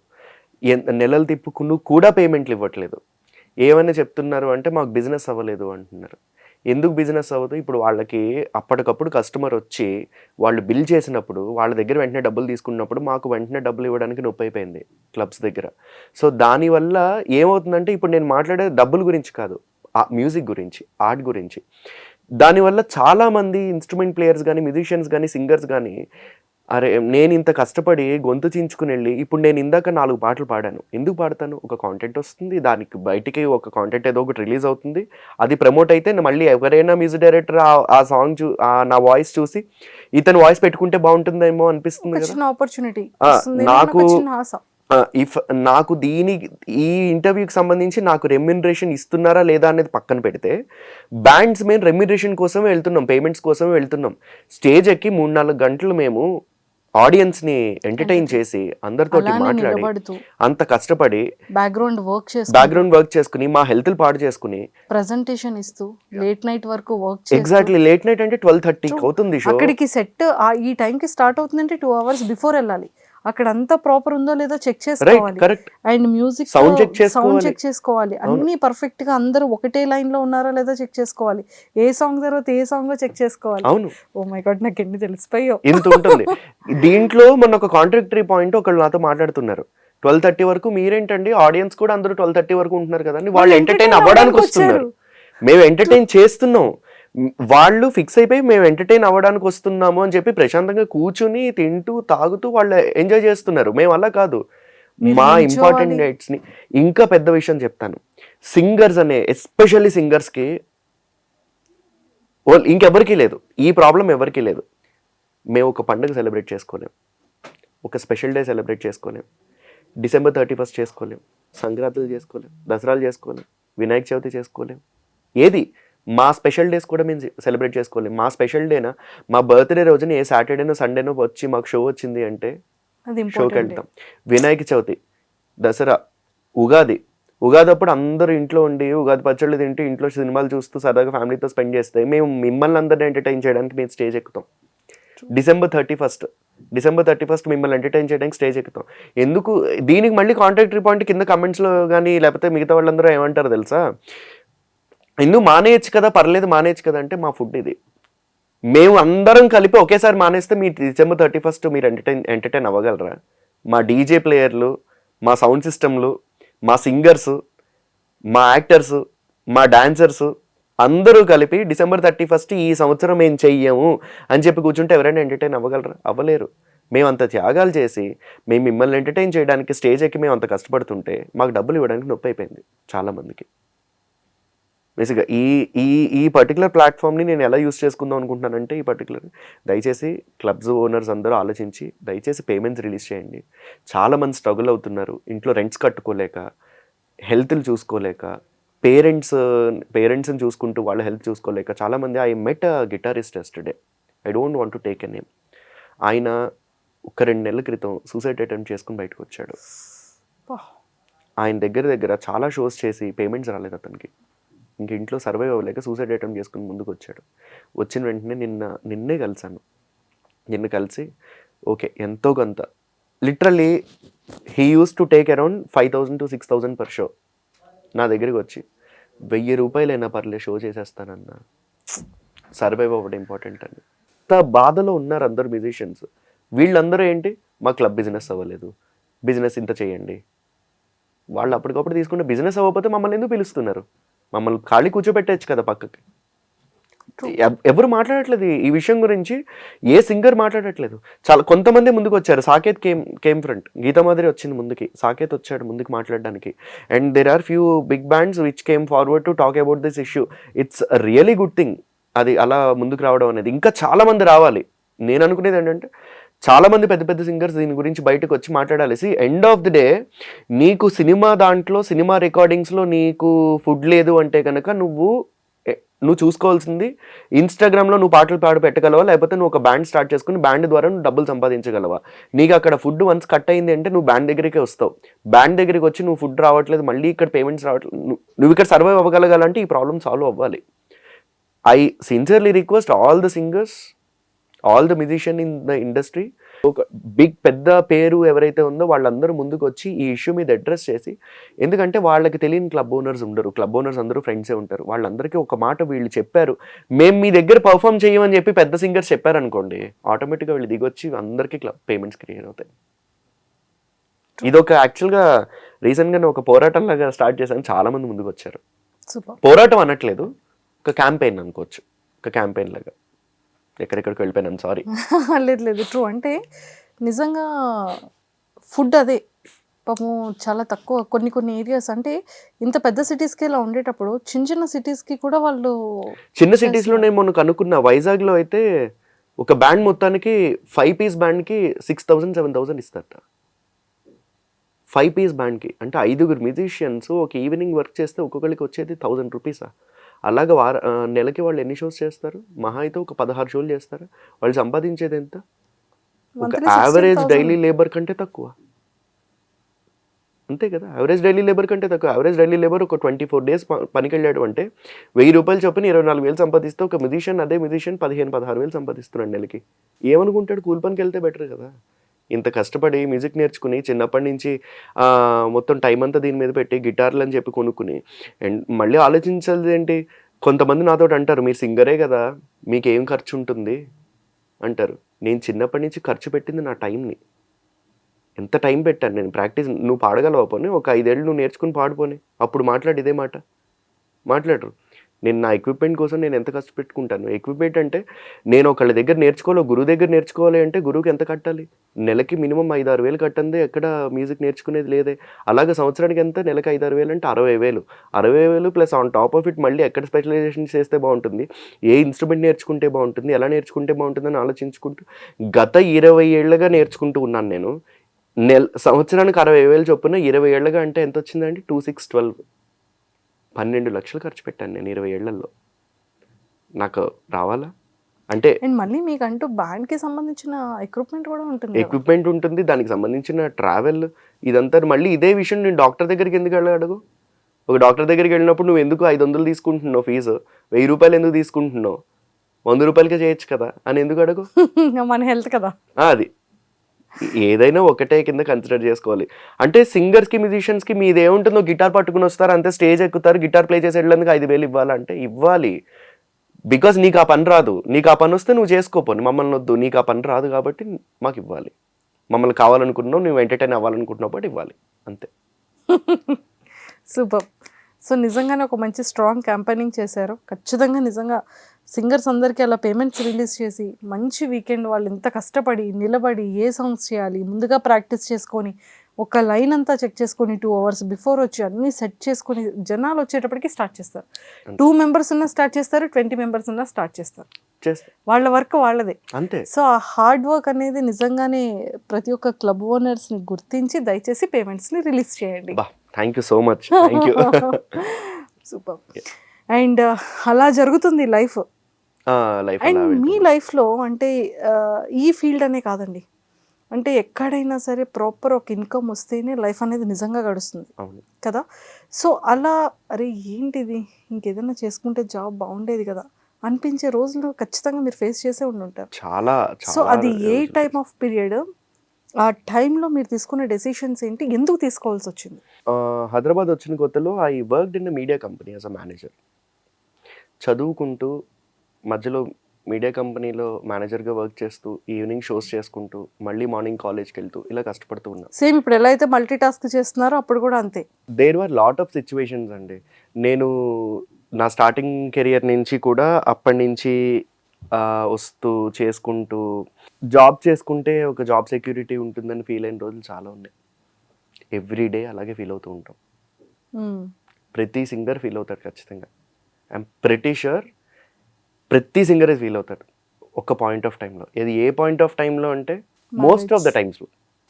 నెలలు తిప్పుకుని కూడా పేమెంట్లు ఇవ్వట్లేదు. ఏమైనా చెప్తున్నారు అంటే మాకు బిజినెస్ అవ్వలేదు అంటున్నారు. ఎందుకు బిజినెస్ అవ్వదు? ఇప్పుడు వాళ్ళకి అప్పటికప్పుడు కస్టమర్ వచ్చి వాళ్ళు బిల్ చేసినప్పుడు వాళ్ళ దగ్గర వెంటనే డబ్బులు తీసుకున్నప్పుడు మాకు వెంటనే డబ్బులు ఇవ్వడానికి నొప్పి అయిపోయింది క్లబ్స్ దగ్గర. సో దానివల్ల ఏమవుతుందంటే, ఇప్పుడు నేను మాట్లాడే డబ్బుల గురించి కాదు, మ్యూజిక్ గురించి, ఆర్ట్ గురించి. దానివల్ల చాలామంది ఇన్స్ట్రుమెంట్ ప్లేయర్స్ కానీ, మ్యూజిషియన్స్ కానీ, సింగర్స్ కానీ, అరే నేను ఇంత కష్టపడి గొంతు చించుకుని వెళ్ళి ఇప్పుడు నేను ఇందాక 4 పాటలు పాడాను, ఎందుకు పాడతాను? ఒక కాంటెంట్ వస్తుంది, దానికి బయటికి ఒక కాంటెంట్ ఏదో ఒకటి రిలీజ్ అవుతుంది, అది ప్రమోట్ అయితే మళ్ళీ ఎవరైనా మ్యూజిక్ డైరెక్టర్ ఆ సాంగ్ నా వాయిస్ చూసి ఇతను వాయిస్ పెట్టుకుంటే బాగుంటుందేమో అనిపిస్తుంది కదా. ఆపర్చునిటీ నాకు ఈ ఇంటర్వ్యూకి సంబంధించి నాకు రెమ్యూనరేషన్ ఇస్తున్నారా లేదా అనేది పక్కన పెడితే, బ్యాండ్స్ మేము రెమ్యూనరేషన్ కోసమే వెళ్తున్నాం, పేమెంట్స్ కోసమే వెళ్తున్నాం. స్టేజ్ ఎక్కి 3-4 గంటలు మేము ఆడియన్స్ ని ఎంటర్టైన్ చేసి అందరితోటి మాట్లాడి అంత కష్టపడి బ్యాక్గ్రౌండ్ వర్క్ చేసుకుని మా హెల్త్ పాడు చేసుకుని ప్రెజెంటేషన్ ఇస్తూ లేట్ నైట్ వరకు వర్క్. ఎగ్జాక్ట్లీ, లేట్ నైట్ అంటే 12:30 అవుతుంది షో. అక్కడికి సెట్ ఈ టైం కి స్టార్ట్ అవుతుందంటే 2 hours బిఫోర్ వెళ్ళాలి. అక్కడ అంతా ప్రాపర్ ఉందో లేదో చెక్ చేసుకోవాలి. అండ్ మ్యూజిక్ సౌండ్ చెక్ చేసుకోవాలి. అన్ని పర్ఫెక్ట్ గా అందరూ ఒకటే లైన్ లో ఉన్నారో లేదో చెక్ చేసుకోవాలి. ఏ సాంగ్ తర్వాత ఏ సాంగ్ చెక్ చేసుకోవాలి. అవును, ఓ మై గాడ్, నాకు ఎన్ని తెలిసిపోయో. ఇంత ఉంటుంది దీంట్లో. మొన్న ఒక కాంట్రాక్టరీ పాయింట్ ఒకళ్ళు నాతో మాట్లాడుతున్నారు, 12:30 వరకు మీరేంటండి, ఆడియన్స్ కూడా అందరూ 12:30 వరకు ఉంటున్నారు కదా అని. వాళ్ళు ఎంటర్టైన్ అవ్వడానికి వస్తున్నారు, మేము ఎంటర్టైన్ చేస్తున్నాం. వాళ్ళు ఫిక్స్ అయిపోయి మేము ఎంటర్టైన్ అవ్వడానికి వస్తున్నాము అని చెప్పి ప్రశాంతంగా కూర్చుని తింటూ తాగుతూ వాళ్ళు ఎంజాయ్ చేస్తున్నారు. మేము అలా కాదు, మా ఇంపార్టెంట్ డేట్స్ ని. ఇంకా పెద్ద విషయం చెప్తాను, సింగర్స్ ఎస్పెషల్లీ సింగర్స్కి ఇంకెవరికి లేదు ఈ ప్రాబ్లం, ఎవరికి లేదు. మేము ఒక పండుగ సెలబ్రేట్ చేసుకోలేం, ఒక స్పెషల్ డే సెలబ్రేట్ చేసుకోలేం, December 31st చేసుకోలేం, సంక్రాంతులు చేసుకోలేం, దసరాలు చేసుకోలేం, వినాయక చవితి చేసుకోలేం. ఏది మా స్పెషల్ డేస్ కూడా మేము సెలబ్రేట్ చేసుకోలేం. మా స్పెషల్ డేనా, మా బర్త్డే రోజున ఏ సాటర్డేనో సండేనో వచ్చి మాకు షో వచ్చింది అంటే షోకి వెళ్తాం. వినాయక చవితి, దసరా, ఉగాది అప్పుడు అందరూ ఇంట్లో ఉండి ఉగాది పచ్చళ్ళు తింటూ ఇంట్లో సినిమాలు చూస్తూ సరదాగా ఫ్యామిలీతో స్పెండ్ చేస్తే మేము మిమ్మల్ని అందరిని ఎంటర్టైన్ చేయడానికి మేము స్టేజ్ ఎక్కుతాం. డిసెంబర్ 31 మిమ్మల్ని ఎంటర్టైన్ చేయడానికి స్టేజ్ ఎక్కుతాం. ఎందుకు దీనికి మళ్ళీ కాంట్రాక్టరీ పాయింట్ కింద కమెంట్స్లో కానీ లేకపోతే మిగతా వాళ్ళందరూ ఏమంటారు తెలుసా, ఎందుకు మానేయచ్చు కదా, పర్లేదు మానేయచ్చు కదా అంటే మా ఫుడ్ ఇది. మేము అందరం కలిపి ఒకేసారి మానేస్తే మీ December 31 మీరు ఎంటర్టైన్ అవ్వగలరా? మా డీజే ప్లేయర్లు, మా సౌండ్ సిస్టమ్లు, మా సింగర్స్, మా యాక్టర్స్, మా డాన్సర్స్ అందరూ కలిపి December 31 ఈ సంవత్సరం ఏం చెయ్యము అని చెప్పి కూర్చుంటే ఎవరైనా ఎంటర్టైన్ అవ్వగలరా? అవ్వలేరు. మేము అంత త్యాగాలు చేసి మేము మిమ్మల్ని ఎంటర్టైన్ చేయడానికి స్టేజ్ ఎక్కి మేము అంత కష్టపడుతుంటే మాకు డబ్బులు ఇవ్వడానికి నొప్పి అయిపోయింది చాలామందికి. బేసిక్గా ఈ ఈ ఈ పర్టికులర్ ప్లాట్ఫామ్ని నేను ఎలా యూస్ చేసుకుందాం అనుకుంటున్నానంటే, ఈ పర్టికులర్ దయచేసి క్లబ్స్ ఓనర్స్ అందరూ ఆలోచించి దయచేసి పేమెంట్స్ రిలీజ్ చేయండి. చాలామంది స్ట్రగుల్ అవుతున్నారు, ఇంట్లో రెంట్స్ కట్టుకోలేక, హెల్త్లు చూసుకోలేక, పేరెంట్స్ని చూసుకుంటూ వాళ్ళ హెల్త్ చూసుకోలేక చాలామంది. I met guitarist yesterday, I don't want to take a name. ఆయన ఒక 2 నెలల క్రితం సూసైడ్ అటెంప్ట్ చేసుకుని బయటకు వచ్చాడు. ఆయన దగ్గర చాలా షోస్ చేసి పేమెంట్స్ రాలేదు అతనికి. ఇంక ఇంట్లో సర్వైవ్ అవ్వలేక సూసైడ్ అటెంప్ట్ చేసుకుని ముందుకు వచ్చాడు. వచ్చిన వెంటనే నిన్నే కలిశాను. నిన్ను కలిసి ఓకే ఎంతో కొంత literally he use to take around 5,000 to 6,000 per show. నా దగ్గరికి వచ్చి 1,000 రూపాయలైనా పర్లేదు షో చేసేస్తానన్నా, సర్వైవ్ అవ్వడం ఇంపార్టెంట్ అని. అంత బాధలో ఉన్నారు అందరు మ్యూజిషియన్స్. వీళ్ళందరూ ఏంటి, మా క్లబ్ బిజినెస్ అవ్వలేదు, బిజినెస్ ఇంత చేయండి. వాళ్ళు అప్పటికప్పుడు తీసుకుంటే బిజినెస్ అవ్వకపోతే మమ్మల్ని ఎందుకు పిలుస్తున్నారు? మమ్మల్ని ఖాళీ కూర్చోబెట్టచ్చు కదా పక్కకి. ఎవరు మాట్లాడట్లేదు ఈ విషయం గురించి, ఏ సింగర్ మాట్లాడట్లేదు. చాలా కొంతమంది ముందుకు వచ్చారు. సాకేత్ కేమ్ ఫ్రంట్, గీతామాధురి వచ్చింది ముందుకి, సాకేత్ వచ్చాడు ముందుకు మాట్లాడడానికి. And there are few big bands which came forward to talk about this issue. It's really good thing అది అలా ముందుకు రావడం అనేది. ఇంకా చాలా మంది రావాలి. నేను అనుకునేది ఏంటంటే చాలా మంది పెద్ద పెద్ద సింగర్స్ దీని గురించి బయటకు వచ్చి మాట్లాడాలి. ఎండ్ ఆఫ్ ది డే నీకు సినిమా దాంట్లో సినిమా రికార్డింగ్స్లో నీకు ఫుడ్ లేదు అంటే కనుక నువ్వు చూసుకోవాల్సింది ఇన్స్టాగ్రామ్లో నువ్వు పాటలు పెట్టగలవా, లేకపోతే నువ్వు ఒక బ్యాండ్ స్టార్ట్ చేసుకుని బ్యాండ్ ద్వారా నువ్వు డబ్బులు సంపాదించగలవా. నీకు అక్కడ ఫుడ్ వన్స్ కట్ అయింది అంటే నువ్వు బ్యాండ్ దగ్గరికే వస్తావు. బ్యాండ్ దగ్గరికి వచ్చి నువ్వు ఫుడ్ రావట్లేదు, మళ్ళీ ఇక్కడ పేమెంట్స్ రావట్లేదు, నువ్వు ఇక్కడ సర్వైవ్ అవ్వగలగాలంటే ఈ ప్రాబ్లమ్ సాల్వ్ అవ్వాలి. I sincerely request all the singers, all the musician in the industry, ఒక పెద్ద పేరు ఎవరైతే ఉందో వాళ్ళందరూ ముందుకు వచ్చి ఈ ఇష్యూ మీద అడ్రస్ చేసి, ఎందుకంటే వాళ్ళకి తెలియని క్లబ్ ఓనర్స్ ఉండరు, క్లబ్ ఓనర్స్ అందరూ ఫ్రెండ్సే ఉంటారు. వాళ్ళందరికీ ఒక మాట వీళ్ళు చెప్పారు, మేము మీ దగ్గర పర్ఫామ్ చేయమని చెప్పి పెద్ద సింగర్స్ చెప్పారనుకోండి, ఆటోమేటిక్గా వీళ్ళు దిగొచ్చి అందరికీ క్లబ్ పేమెంట్స్ క్లియర్ అవుతాయి. ఇదొక యాక్చువల్గా రీసెంట్గానే ఒక పోరాటం లాగా స్టార్ట్ చేశాను, చాలా మంది ముందుకు వచ్చారు. పోరాటం అనట్లేదు, ఒక క్యాంపెయిన్ అనుకోవచ్చు, ఒక క్యాంపెయిన్ లాగా. ఎక్కడెక్కడికి వెళ్ళిపోయినాను, సారీ. లేదు ట్రూ. అంటే నిజంగా ఫుడ్ అదే పాపం చాలా తక్కువ కొన్ని ఏరియాస్. అంటే ఇంత పెద్ద సిటీస్కి ఇలా ఉండేటప్పుడు చిన్న సిటీస్కి కూడా వాళ్ళు, చిన్న సిటీస్లో నేను మొన్న కనుక్కున్నా, వైజాగ్లో అయితే ఒక బ్యాండ్ మొత్తానికి 5 piece బ్యాండ్కి 6,000 7,000 ఇస్తారట. 5 piece బ్యాండ్కి అంటే 5 మ్యూజిషియన్స్ ఒక ఈవినింగ్ వర్క్ చేస్తే ఒక్కొక్కరికి వచ్చేది 1,000 రూపీసా. అలాగే నెలకి వాళ్ళు ఎన్ని షోస్ చేస్తారు? మహా అయితే ఒక 16 షోలు చేస్తారు. వాళ్ళు సంపాదించేది ఎంత? ఒక యావరేజ్ డైలీ లేబర్ కంటే తక్కువ, అంతే కదా. యావరేజ్ డైలీ లేబర్ కంటే తక్కువ. యావరేజ్ డైలీ లేబర్ ఒక 24 days పనికి వెళ్ళాడు అంటే 1,000 రూపాయలు చొప్పున 24,000 సంపాదిస్తే ఒక అదే మ్యూజిషియన్ 15,000-16,000 సంపాదిస్తున్నాడు నెలకి. ఏమనుకుంటాడు? కూలి పనికి వెళ్తే బెటర్ కదా. ఇంత కష్టపడి మ్యూజిక్ నేర్చుకుని చిన్నప్పటి నుంచి మొత్తం టైం అంతా దీని మీద పెట్టి గిటార్లు అని చెప్పి కొనుక్కుని, అండ్ మళ్ళీ ఆలోచించాల్సి ఏంటి, కొంతమంది నాతో అంటారు, మీరు సింగరే కదా మీకేం ఖర్చు ఉంటుంది అంటారు. నేను చిన్నప్పటి నుంచి ఖర్చు పెట్టింది నా టైంని. ఎంత టైం పెట్టాను నేను ప్రాక్టీస్. నువ్వు పాడగలవా పోనీ, ఒక 5 ఏళ్ళు నువ్వు నేర్చుకుని పాడుపోని, అప్పుడు మాట్లాడు ఇదే మాట. మాట్లాడరు. నేను నా ఎక్విప్మెంట్ కోసం నేను ఎంత కష్టపెట్టుకుంటాను. ఎక్విప్మెంట్ అంటే నేను ఒకళ్ళ దగ్గర నేర్చుకోవాలి, గురువు దగ్గర నేర్చుకోవాలి అంటే గురువుకి ఎంత కట్టాలి? నెలకి మినిమం 5-6 వేలు కట్టందే ఎక్కడ మ్యూజిక్ నేర్చుకునేది లేదే. అలాగే సంవత్సరానికి ఎంత? నెలకి 5-6 వేలు అంటే 60,000. 60,000 plus on top of it మళ్ళీ ఎక్కడ స్పెషలైజేషన్ చేస్తే బాగుంటుంది, ఏ ఇన్స్ట్రుమెంట్ నేర్చుకుంటే బాగుంటుంది, ఎలా నేర్చుకుంటే బాగుంటుందని ఆలోచించుకుంటూ గత 20 ఏళ్ళుగా నేర్చుకుంటూ ఉన్నాను నేను. సంవత్సరానికి 60,000 చొప్పున 20 ఏళ్ళగా అంటే ఎంత వచ్చిందండి? 2 6 12 12 లక్షలు ఖర్చు పెట్టాను నేను 20 ఏళ్లలో. నాకు రావాలా అంటే? అండ్ మళ్ళీ మీకంటూ బ్యాండ్కి సంబంధించిన ఎక్విప్మెంట్ కూడా ఉంటుంది. ఎక్విప్మెంట్ ఉంటుంది, దానికి సంబంధించిన ట్రావెల్, ఇదంతా. మళ్ళీ ఇదే విషయం నేను డాక్టర్ దగ్గరికి ఎందుకు అడుగు? ఒక డాక్టర్ దగ్గరికి వెళ్ళినప్పుడు నువ్వు ఎందుకు 500 తీసుకుంటున్నావు ఫీజు, 1000 రూపాయలు ఎందుకు తీసుకుంటున్నావు, 100 రూపాయలకే చేయొచ్చు కదా అని ఎందుకు అడుగు? మన హెల్త్ కదా. అది ఏదైనా ఒకటే కింద కన్సిడర్ చేసుకోవాలి. అంటే సింగర్స్కి మ్యూజిషియన్స్కి మీది ఏముంటుందో, గిటార్ పట్టుకుని వస్తారు అంతే, స్టేజ్ ఎక్కుతారు, గిటార్ ప్లే చేసి వెళ్ళేందుకు 5,000 ఇవ్వాలంటే ఇవ్వాలి. బికాస్ నీకు ఆ పని రాదు, నీకు ఆ పని వస్తే నువ్వు చేసుకోపోని, మమ్మల్ని వద్దు, నీకు ఆ పని రాదు కాబట్టి మాకు ఇవ్వాలి. మమ్మల్ని కావాలనుకుంటున్నావు, నువ్వు ఎంటర్టైన్ అవ్వాలనుకుంటున్నావు బట్ ఇవ్వాలి అంతే. సూపర్. సో నిజంగానే ఒక మంచి స్ట్రాంగ్ క్యాంపెయినింగ్ చేశారు. ఖచ్చితంగా నిజంగా సింగర్స్ అందరికీ అలా పేమెంట్స్ రిలీజ్ చేసి మంచి వీకెండ్ వాళ్ళు ఎంత కష్టపడి నిలబడి ఏ సాంగ్స్ చేయాలి ముందుగా ప్రాక్టీస్ చేసుకొని ఒక లైన్ అంతా చెక్ చేసుకొని 2 hours బిఫోర్ వచ్చి అన్నీ సెట్ చేసుకొని జనాలు వచ్చేటప్పటికి స్టార్ట్ చేస్తారు. 2 members ఉన్న స్టార్ట్ చేస్తారు, 20 members ఉన్న స్టార్ట్ చేస్తారు. వాళ్ళ వర్క్ వాళ్ళదే అంతే. సో ఆ హార్డ్ వర్క్ అనేది నిజంగానే ప్రతి ఒక్క క్లబ్ ఓనర్స్ని గుర్తించి దయచేసి పేమెంట్స్ని రిలీజ్ చేయండి. Thank you so much. Thank you. Super. And అలా జరుగుతుంది లైఫ్. అండ్ మీ లైఫ్లో అంటే ఈ ఫీల్డ్ అనే కాదండి, అంటే ఎక్కడైనా సరే ప్రాపర్ ఒక ఇన్కమ్ వస్తేనే లైఫ్ అనేది నిజంగా గడుస్తుంది కదా. సో అలా అరే ఏంటిది ఇంకేదైనా చేసుకుంటే జాబ్ బాగుండేది కదా అనిపించే రోజులు ఖచ్చితంగా మీరు ఫేస్ చేసే ఉండుంటారు చాలా. సో అది ఏ టైప్ ఆఫ్ పీరియడ్, ఆ టైంలో మీరు తీసుకున్న డెసిషన్స్ ఏంటి, ఎందుకు తీసుకోవాల్సి వచ్చింది? హైదరాబాద్ వచ్చిన కొత్తలో I worked in media company as a manager. చదువుకుంటూ మధ్యలో మీడియా కంపెనీలో మేనేజర్గా వర్క్ చేస్తూ ఈవినింగ్ షోస్ చేసుకుంటూ మళ్ళీ మార్నింగ్ కాలేజ్కి వెళ్తూ ఇలా కష్టపడుతూ ఉన్నా. సేమ్ ఇప్పుడు ఎలా అయితే మల్టీ టాస్క్ చేస్తున్నారో అప్పుడు కూడా అంతే. There were lot of situations అండి. నేను నా స్టార్టింగ్ కెరియర్ నుంచి కూడా అప్పటి నుంచి వస్తూ చేసుకుంటూ జాబ్ చేసుకుంటే ఒక జాబ్ సెక్యూరిటీ ఉంటుందని ఫీల్ అయిన రోజులు చాలా ఉన్నాయి. ఎవ్రీ డే అలాగే ఫీల్ అవుతూ ఉంటాం. ప్రతి సింగర్ ఫీల్ అవుతాడు ఖచ్చితంగా. ఐఎమ్ ప్రిటీ ష్యూర్ ప్రతి సింగర్ ఫీల్ అవుతాడు ఒక పాయింట్ ఆఫ్ టైంలో. ఇది ఏ పాయింట్ ఆఫ్ టైంలో అంటే మోస్ట్ ఆఫ్ ద టైమ్స్లో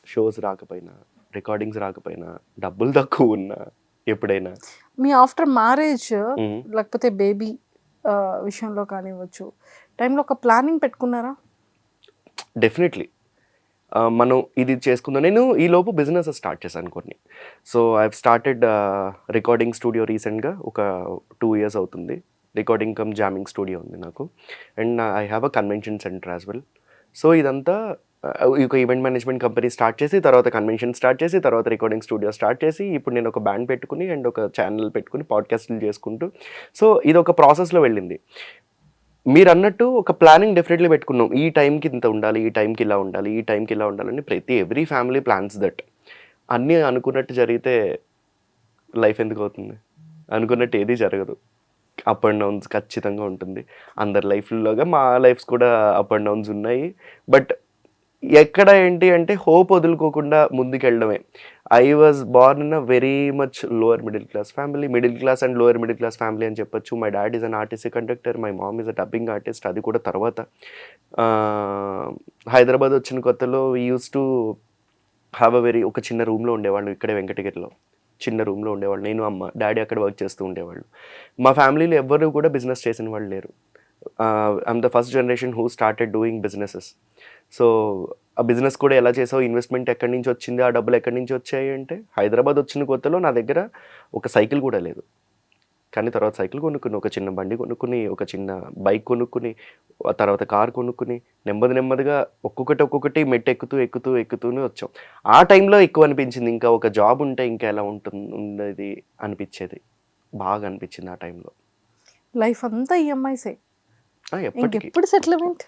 షోస్ రాకపోయినా, రికార్డింగ్స్ రాకపోయినా, డబ్బులు తక్కువ ఉన్నా, ఎప్పుడైనా మీ ఆఫ్టర్ మ్యారేజ్ లేకపోతే బేబీ విషయంలో కానివ్వచ్చు టైంలో ఒక ప్లానింగ్ పెట్టుకున్నారా? డెఫినెట్లీ. మనం ఇది చేసుకుందాం. నేను ఈ లోపు బిజినెస్ స్టార్ట్ చేశాను కొన్ని. So I have started recording studio రీసెంట్గా ఒక 2 years అవుతుంది. రికార్డింగ్ కమ్ జామింగ్ స్టూడియో ఉంది నాకు. And I have a convention centre as well. So ఇదంతా ఒక ఈవెంట్ మేనేజ్మెంట్ కంపెనీ స్టార్ట్ చేసి, తర్వాత కన్వెన్షన్ స్టార్ట్ చేసి, తర్వాత రికార్డింగ్ స్టూడియో స్టార్ట్ చేసి, ఇప్పుడు నేను ఒక బ్యాండ్ పెట్టుకుని అండ్ ఒక ఛానల్ పెట్టుకుని పాడ్కాస్ట్లు చేసుకుంటూ, సో ఇది ఒక ప్రాసెస్లో వెళ్ళింది. మీరు అన్నట్టు ఒక ప్లానింగ్ డెఫినెట్లీ పెట్టుకున్నాం. ఈ టైంకి ఇంత ఉండాలి, ఈ టైంకి ఇలా ఉండాలి, ఈ టైంకి ఇలా ఉండాలని ఎవ్రీ ఫ్యామిలీ ప్లాన్స్ దట్. అన్నీ అనుకున్నట్టు జరిగితే లైఫ్ ఎందుకు అవుతుంది? అనుకున్నట్టు ఏది జరగదు. అప్ అండ్ డౌన్స్ ఖచ్చితంగా ఉంటుంది. అందరి లైఫ్లోగా మా లైఫ్స్ కూడా అప్ అండ్ డౌన్స్ ఉన్నాయి. బట్ ఎక్కడ ఏంటి అంటే హోప్ వదులుకోకుండా ముందుకెళ్ళడమే. I was born in a very much lower middle class family. Middle class and lower middle class family అని చెప్పొచ్చు. My dad is an RTC conductor, my mom is a dubbing artist. అది కూడా తర్వాత హైదరాబాద్ వచ్చిన కొత్తలో we use to have a ఒక చిన్న రూమ్లో ఉండేవాళ్ళు ఇక్కడే వెంకటగిరిలో. చిన్న రూమ్లో ఉండేవాళ్ళు. నేను, అమ్మ, డాడీ అక్కడ వర్క్ చేస్తూ ఉండేవాళ్ళు. మా ఫ్యామిలీలో ఎవ్వరూ కూడా బిజినెస్ చేసిన వాళ్ళు లేరు. I'm the first generation who started doing businesses. So ఆ బిజినెస్ కూడా ఎలా చేసావు, ఇన్వెస్ట్మెంట్ ఎక్కడి నుంచి వచ్చింది, ఆ డబ్బులు ఎక్కడి నుంచి వచ్చాయి అంటే హైదరాబాద్ వచ్చిన కొత్తలో నా దగ్గర ఒక సైకిల్ కూడా లేదు. కానీ తర్వాత సైకిల్ కొనుక్కుని, ఒక చిన్న బండి కొనుక్కుని, ఒక చిన్న బైక్ కొనుక్కుని, ఆ తర్వాత కార్ కొనుక్కుని నెమ్మదిగా ఒక్కొక్కటి మెట్టు ఎక్కుతూనే వచ్చాం. ఆ టైంలో ఎక్కువ అనిపించింది ఇంకా ఒక జాబ్ ఉంటే ఇంకా ఎలా ఉండేది అనిపించేది. బాగా అనిపించింది ఆ టైంలో. లైఫ్ అంతా ఈఎంఐసే. ఎప్పుడు సెటిల్మెంట్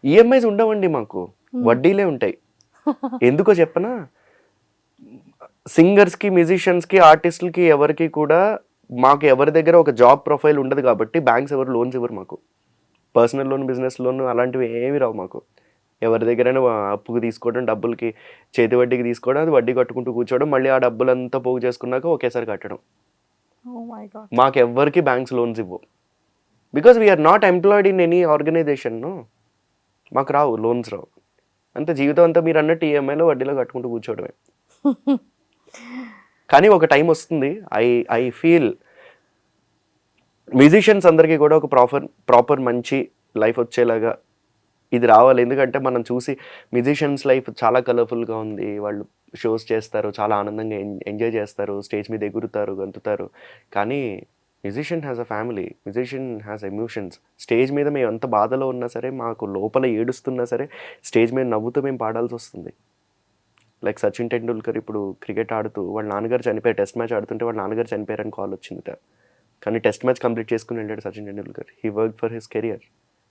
ఈఎంఐస్ ఉండవండి మాకు, వడ్డీలే ఉంటాయి. ఎందుకో చెప్పనా, సింగర్స్కి, మ్యూజిషియన్స్కి, ఆర్టిస్టులకి ఎవరికి కూడా మాకు ఎవరి దగ్గర ఒక జాబ్ ప్రొఫైల్ ఉండదు కాబట్టి బ్యాంక్స్ ఎవరు లోన్స్ ఇవ్వరు మాకు. పర్సనల్ లోన్, బిజినెస్ లోన్ అలాంటివి ఏమి రావు మాకు. ఎవరి దగ్గరైనా అప్పుకు తీసుకోవడం, డబ్బులకి చేతి వడ్డీకి తీసుకోవడం, అది వడ్డీ కట్టుకుంటూ కూర్చోవడం, మళ్ళీ ఆ డబ్బులంతా పోగు చేసుకున్నాక ఒకేసారి కట్టడం. మాకు ఎవ్వరికి బ్యాంక్స్ లోన్స్ ఇవ్వవు. Because we're not employed in any organization. మాకు రావు, లోన్స్ రావు. అంతే, జీవితం అంతా మీరు అన్నట్టు ఈఎంఐలో వడ్డీలో కట్టుకుంటూ కూర్చోవడమే. కానీ ఒక టైం వస్తుంది, ఐ ఫీల్ మ్యూజిషియన్స్ అందరికీ కూడా ఒక ప్రాపర్ మంచి లైఫ్ వచ్చేలాగా ఇది రావాలి. ఎందుకంటే మనం చూసి మ్యూజిషియన్స్ లైఫ్ చాలా కలర్ఫుల్గా ఉంది. వాళ్ళు షోస్ చేస్తారు, చాలా ఆనందంగా ఎంజాయ్ చేస్తారు, స్టేజ్ మీద ఎగురుతారు, గంతుతారు. కానీ musician has a family, musician has emotions. Stage మీద మేము ఎంత బాధలో ఉన్నా సరే, మాకు లోపల ఏడుస్తున్నా సరే, స్టేజ్ మీద నవ్వుతూ మేము పాడాల్సి వస్తుంది. లైక్ సచిన్ టెండూల్కర్ ఇప్పుడు క్రికెట్ ఆడుతూ వాళ్ళ నాన్నగారు చనిపోయారు, టెస్ట్ మ్యాచ్ ఆడుతుంటే వాళ్ళ నాన్నగారు చనిపోయారని కాల్ వచ్చిందిట. కానీ టెస్ట్ మ్యాచ్ కంప్లీట్ చేసుకుని వెళ్ళాడు Sachin Tendulkar. He work for his career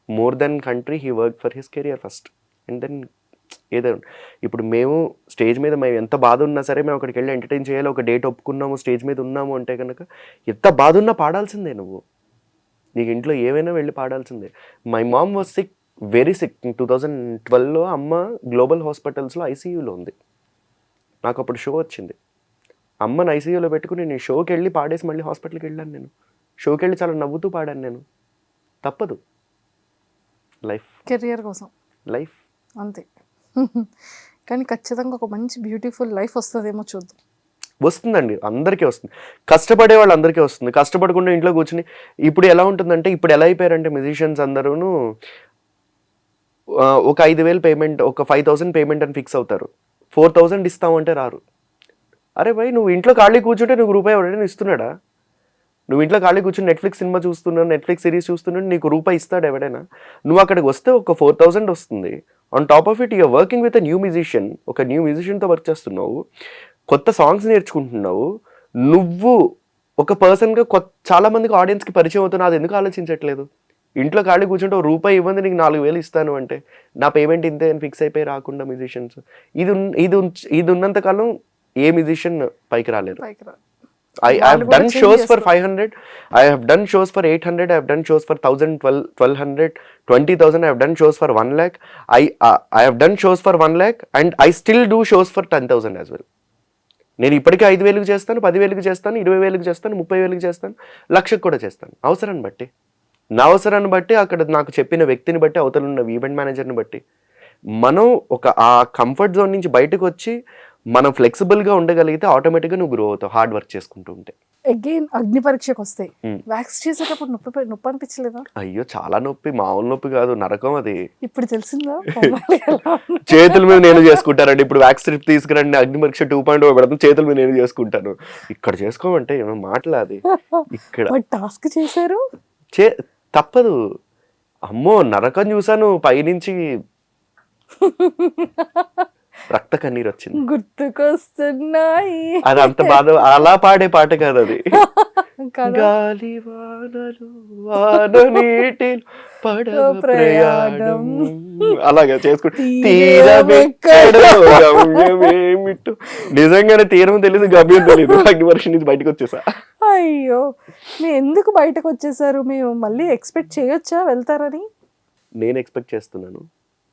more than country, he work for his career first and then ఏదో. ఇప్పుడు మేము స్టేజ్ మీద మేము ఎంత బాధ ఉన్నా సరే మేము అక్కడికి వెళ్ళి ఎంటర్టైన్ చేయాలి, ఒక డేట్ ఒప్పుకున్నాము, స్టేజ్ మీద ఉన్నాము అంటే కనుక ఎంత బాధ ఉన్నా పాడాల్సిందే. నువ్వు నీకు ఇంట్లో ఏమైనా వెళ్ళి పాడాల్సిందే. My mom was sick, very sick. 2012లో అమ్మ గ్లోబల్ హాస్పిటల్స్లో ఐసీయూలో ఉంది. నాకు అప్పుడు షో వచ్చింది. అమ్మని ఐసీయూలో పెట్టుకుని నేను షోకి వెళ్ళి పాడేసి మళ్ళీ హాస్పిటల్కి వెళ్ళాను. నేను షోకి వెళ్ళి చాలా నవ్వుతూ పాడాను. నేను తప్పదు, లైఫ్ కెరియర్ కోసం లైఫ్ అంతే. కానీ ఖచ్చితంగా ఒక మంచి బ్యూటిఫుల్ లైఫ్ వస్తుందేమో చూద్దాం. వస్తుందండి, అందరికీ వస్తుంది. కష్టపడే వాళ్ళు అందరికీ వస్తుంది. కష్టపడకుండా ఇంట్లో కూర్చుని ఇప్పుడు ఎలా ఉంటుందంటే, ఇప్పుడు ఎలా అయిపోయారంటే మ్యూజిషియన్స్ అందరూను ఒక 5,000 పేమెంట్, ఒక 5,000 పేమెంట్ అని ఫిక్స్ అవుతారు. 4,000 ఇస్తామంటే రారు. అరే భయ్, నువ్వు ఇంట్లో ఖాళీ కూర్చుంటే నువ్వు రూపాయి ఎవరైనా ఇస్తున్నాడా? నువ్వు ఇంట్లో ఖాళీ కూర్చొని నెట్ఫ్లిక్స్ సినిమా చూస్తున్నావు, నెట్ఫ్లిక్స్ సిరీస్ చూస్తున్నావు, నీకు రూపాయి ఇస్తాడు ఎవడైనా? నువ్వు అక్కడికి వస్తే ఒక 4,000 వస్తుంది. On top of it you're working with a new musician. ఒక న్యూ మ్యూజిషియన్తో వర్క్ చేస్తున్నావు, కొత్త సాంగ్స్ నేర్చుకుంటున్నావు. నువ్వు ఒక పర్సన్గా చాలా మందికి ఆడియన్స్కి పరిచయం అవుతున్నావు. అది ఎందుకు ఆలోచించట్లేదు? ఇంట్లో ఖాళీ కూర్చుంటే రూపాయి ఇవ్వండి, నీకు 4,000 ఇస్తాను అంటే నా పేమెంట్ ఇంతే అని ఫిక్స్ అయిపోయి రాకుండా మ్యూజిషియన్స్, ఇది ఉన్నంతకాలం ఏ మ్యూజిషియన్ పైకి రాలేదు. I have done shows for 500, I have done shows for 800, I have done shows for 1,000, 1,200, 20,000, I have done shows for 1 lakh. I have done shows for 1 lakh and I still do shows for 10,000 as well. నేను ఇప్పటికీ 5,000కి చేస్తాను, 10,000కి చేస్తాను, 20,000కి చేస్తాను, 30,000కి చేస్తాను, లక్షకు కూడా చేస్తాను. అవసరాన్ని బట్టి, నా అవసరాన్ని బట్టి, అక్కడ నాకు చెప్పిన వ్యక్తిని బట్టి, అవతల ఉన్న ఈవెంట్ మేనేజర్ని బట్టి. మనం ఒక ఆ కంఫర్ట్ జోన్ నుంచి బయటకు వచ్చి మనం ఫ్లెక్సిబుల్గా ఉండగలిగితే ఆటోమేటిక్గా నువ్వు గ్రో అవుతావు, హార్డ్ వర్క్ చేసుకుంటూ ఉంటే. అగైన్ అగ్ని పరీక్షకు వస్తాయి, వ్యాక్స్ చేసేటప్పుడు నొప్పి అనిపించలేదా? అయ్యో చాలా నొప్పి, మామూలు నొప్పి కాదు, నరకం అది. ఇప్పుడు తెలిసిందా? చేతుల మీద నేను చేసుకుంటానండి. ఇప్పుడు వ్యాక్స్ స్ట్రిప్ తీసుకురండి, అగ్ని పరీక్ష 2.0 పెడతాను, చేతుల మీద నేను చేసుకుంటాను. ఇక్కడ చేసుకోమంటే ఏమో మాటలు అది. ఇక్కడ టాస్క్ చేశారు, తప్పదు. అమ్మో నరకం చూసాను పైనుంచి, రక్త కన్నీరు వచ్చింది. గుర్తుకొస్తున్నాయి. అది అంత బాధ, అలా పాడే పాట కాదు అది. గాలి వానలు వాన నీటిలో పడవ ప్రయాణం, అలాగా చేసుకుంటూ గమ్యమేమిటో. నిజంగానే తీరం తెలీదు, గమ్యం తెలీదు. అగ్ని పరీక్ష నుంచి బయటకు వచ్చేసా. అయ్యో, మీరు ఎందుకు బయటకు వచ్చేసారు? మేము మళ్ళీ ఎక్స్పెక్ట్ చేయొచ్చా వెళ్తారని? నేను ఎక్స్పెక్ట్ చేస్తున్నాను.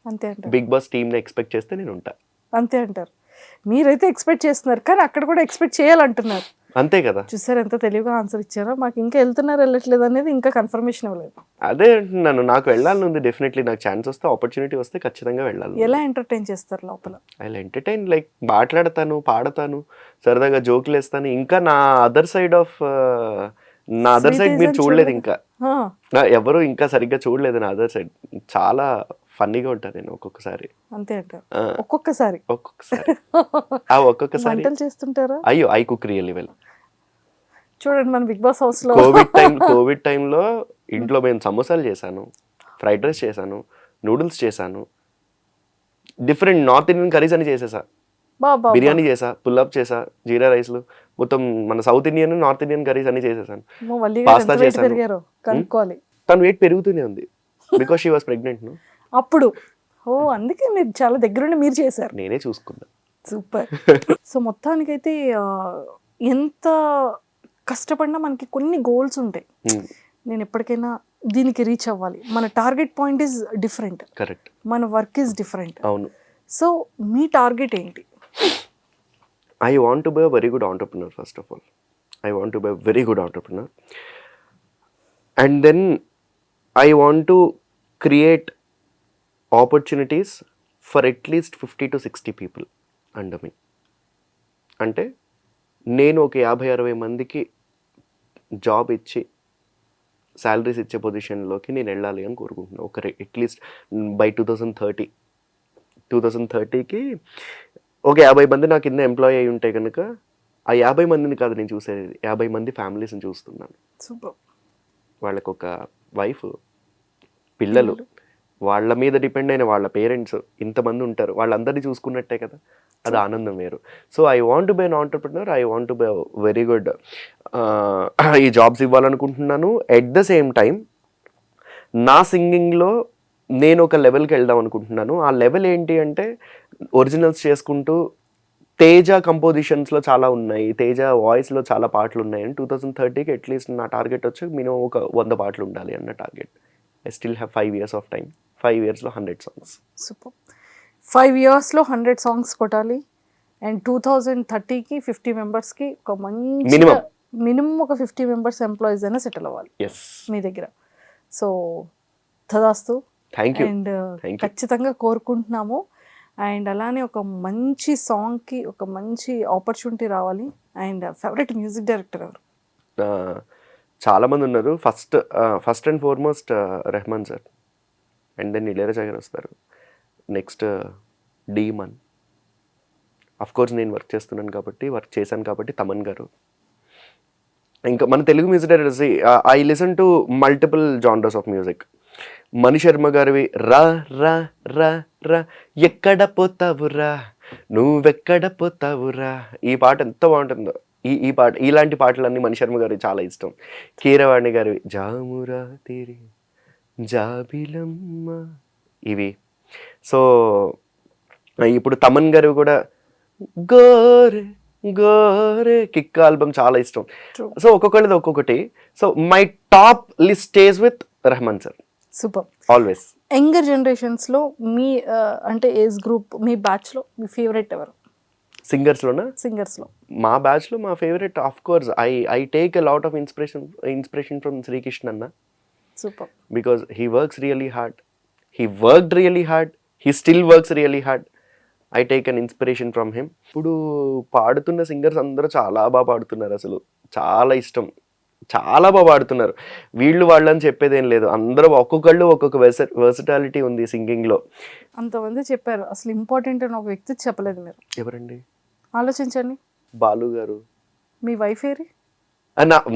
అంతే అంటారు. బిగ్ బాస్ టీమ్ ని ఎక్స్పెక్ట్ చేస్తే నేను ఉంటా. అంతే అంటారు. మీరైతే ఎక్స్పెక్ట్ చేస్తున్నారు, కానీ అక్కడ కూడా ఎక్స్పెక్ట్ చేయాలంటున్నారు. అంతే కదా. చూసారు ఎంత తెలివిగా ఆన్సర్ ఇచ్చారో. మాకు ఇంకా వెళ్తున్నారు వెళ్ళట్లేదు అనేది ఇంకా కన్ఫర్మేషన్ ఇవ్వలేదు. అదే అంటున్నాను, నాకు వెళ్ళాలని ఉంది. డెఫినెట్లీ నాకు ఛాన్స్ వస్తే, ఆపర్చునిటీ వస్తే ఖచ్చితంగా వెళ్ళాలి. ఎలా ఎంటర్టైన్ చేస్తారు లోపల? ఐ ఎంటర్టైన్, లైక్ మాట్లాడతాను, పాడతాను, సరదాగా జోకులు వేస్తాను. ఇంకా నా అదర్ సైడ్ మీరు చూడలేదు ఇంకా. ఎవరు ఇంకా సరిగ్గా చూడలేదు నా అదర్ సైడ్. చాలా ఫన్నీగా ఉంటాను నేను ఒక్కొక్కసారి. అంతే అంటారు. ఒక్కొక్కసారి వంటలు చేస్తుంటారా? అయ్యో, ఐ కుక్ రియల్లీ వెల్. చూడండి మన బిగ్ బాస్ హౌస్ లో కోవిడ్ టైంలో ఇంట్లో మేము సమోసాలు చేశాను, ఫ్రైడ్ రైస్ చేశాను, నూడిల్స్ చేశాను, డిఫరెంట్ నార్త్ ఇండియన్ కర్రీస్ అని చేసేసా. బిర్యానీ చేసా, పుల్అప్ చేసా, జీరా రైస్లు, మొత్తం మన south Indian, north Indian curries అన్ని చేసేసాను. పాస్తా చేశాను. తను వెయిట్ పెరుగుతూనే ఉంది, బికాస్ షీ వాస్ ప్రెగ్నెంట్. అప్పుడు అందుకే మీరు చాలా దగ్గరుండి మీరు చేశారు. నేనే చూసుకున్నా. సూపర్. సో మొత్తానికైతే ఎంత కష్టపడినా మనకి కొన్ని గోల్స్ ఉంటాయి. నేను ఎప్పటికైనా దీనికి రీచ్ అవ్వాలి, మన target point is different. Correct. మన వర్క్ ఈజ్ డిఫరెంట్. అవును. సో మీ టార్గెట్ ఏంటి? I want to be a very good entrepreneur, first of all. I want to be a very good entrepreneur. And then I want to create opportunities for at least 50 to 60 people under me. అంటే నేను ఒక 50-60 మందికి job ఇచ్చి salaries ఇచ్చే పొజిషన్లోకి నేను వెళ్ళాలి అని కోరుకుంటున్నాను. ఒక అట్లీస్ట్ బై 2030కి ఒక 50 మంది నా కింద ఎంప్లాయ్ అయి ఉంటే కనుక ఆ 50 మందిని కాదు నేను చూసేది, 50 మంది ఫ్యామిలీస్ని చూస్తున్నాను. సూపర్. వాళ్ళకు ఒక వైఫ్, పిల్లలు, వాళ్ళ మీద డిపెండ్ అయిన వాళ్ళ పేరెంట్స్ ఇంతమంది ఉంటారు, వాళ్ళందరినీ చూసుకున్నట్టే కదా, అది ఆనందం వేరు. So I want to be an entrepreneur, I want to be very good, ఈ జాబ్స్ ఇవ్వాలనుకుంటున్నాను. ఎట్ ద సేమ్ టైం నా సింగింగ్లో నేను ఒక లెవెల్కి వెళ్దాం అనుకుంటున్నాను. ఆ లెవెల్ ఏంటి అంటే ఒరిజినల్స్ చేసుకుంటూ, తేజ కంపోజిషన్స్లో చాలా ఉన్నాయి, తేజ వాయిస్లో చాలా పాటలు ఉన్నాయి. అండ్ 2030కి అట్లీస్ట్ నా టార్గెట్ వచ్చి మినిమం ఒక 100 పాటలు ఉండాలి అన్న target. I still have 5 years of time. 5 yearsలో 100 songs. Super. 5 yearsలో 100 songs కొట్టాలి. అండ్ 2030కి 50 మెంబర్స్కి ఒక మంచి మినిమం ఒక 50 మెంబర్స్ ఎంప్లాయీస్ అయినా సెటిల్ అవ్వాలి మీ దగ్గర. సో తదాస్తు. Thank you. అండ్ ఖచ్చితంగా కోరుకుంటున్నాము. అండ్ అలానే ఒక మంచి సాంగ్కి ఒక మంచి ఆపర్చునిటీ రావాలి. అండ్ ఫేవరెట్ మ్యూజిక్ డైరెక్టర్ ఎవరు? చాలామంది ఉన్నారు. First and foremost Rahman sir, and then Ilaiyaraaja garu వస్తారు. నెక్స్ట్ డీమన్, అఫ్ కోర్స్ నేను వర్క్ చేశాను కాబట్టి తమన్ గారు. ఇంకా మన Telugu music directors, I listen to multiple genres of music. Mani Sharma గారివి రా రా రా రా ఎక్కడ పోతావురా నువ్వెక్కడ పోతావురా, ఈ పాట ఎంత బాగుంటుందో. ఈ పాట, ఇలాంటి పాటలన్నీ మణి శర్మ గారికి చాలా ఇష్టం. కీరవాణి గారివి జామురా తీరి జాబిలమ్మ, ఇవి. సో ఇప్పుడు తమన్ గారు కూడా గోరే గోరే కిక్ ఆల్బమ్ చాలా ఇష్టం. సో ఒక్కొక్కళ్ళది ఒక్కొక్కటి. So my top list stays with Rahman sir. Super. Always. Younger జనరేషన్స్లో మీ అంటే ఏజ్ గ్రూప్, మీ బ్యాచ్లో మీ ఫేవరెట్ ఎవరు? సింగర్స్లో మా బ్యాచ్లో మా favourite of course I take a lot of inspiration from Srikrishna అన్న. Super. Because he works really hard, he worked really hard, he still works really hard. I take an inspiration from him. ఇప్పుడు పాడుతున్న singers అందరూ చాలా బాగా పాడుతున్నారు, అసలు చాలా ఇష్టం, చాలా బాగా పాడుతున్నారు. వీళ్ళు వాళ్ళని చెప్పేదేం లేదు, అందరూ ఒక్కొక్కళ్ళు ఒక్కొక్క వర్సటాలిటీ ఉంది సింగింగ్లో. అంతమంది చెప్పారు, అసలు ఇంపార్టెంట్ అని ఒక వ్యక్తి చెప్పలేదు మీరు. ఎవరండి? ఆలోచించండి. బాలు గారు. మీ వైఫ్ ఏరి?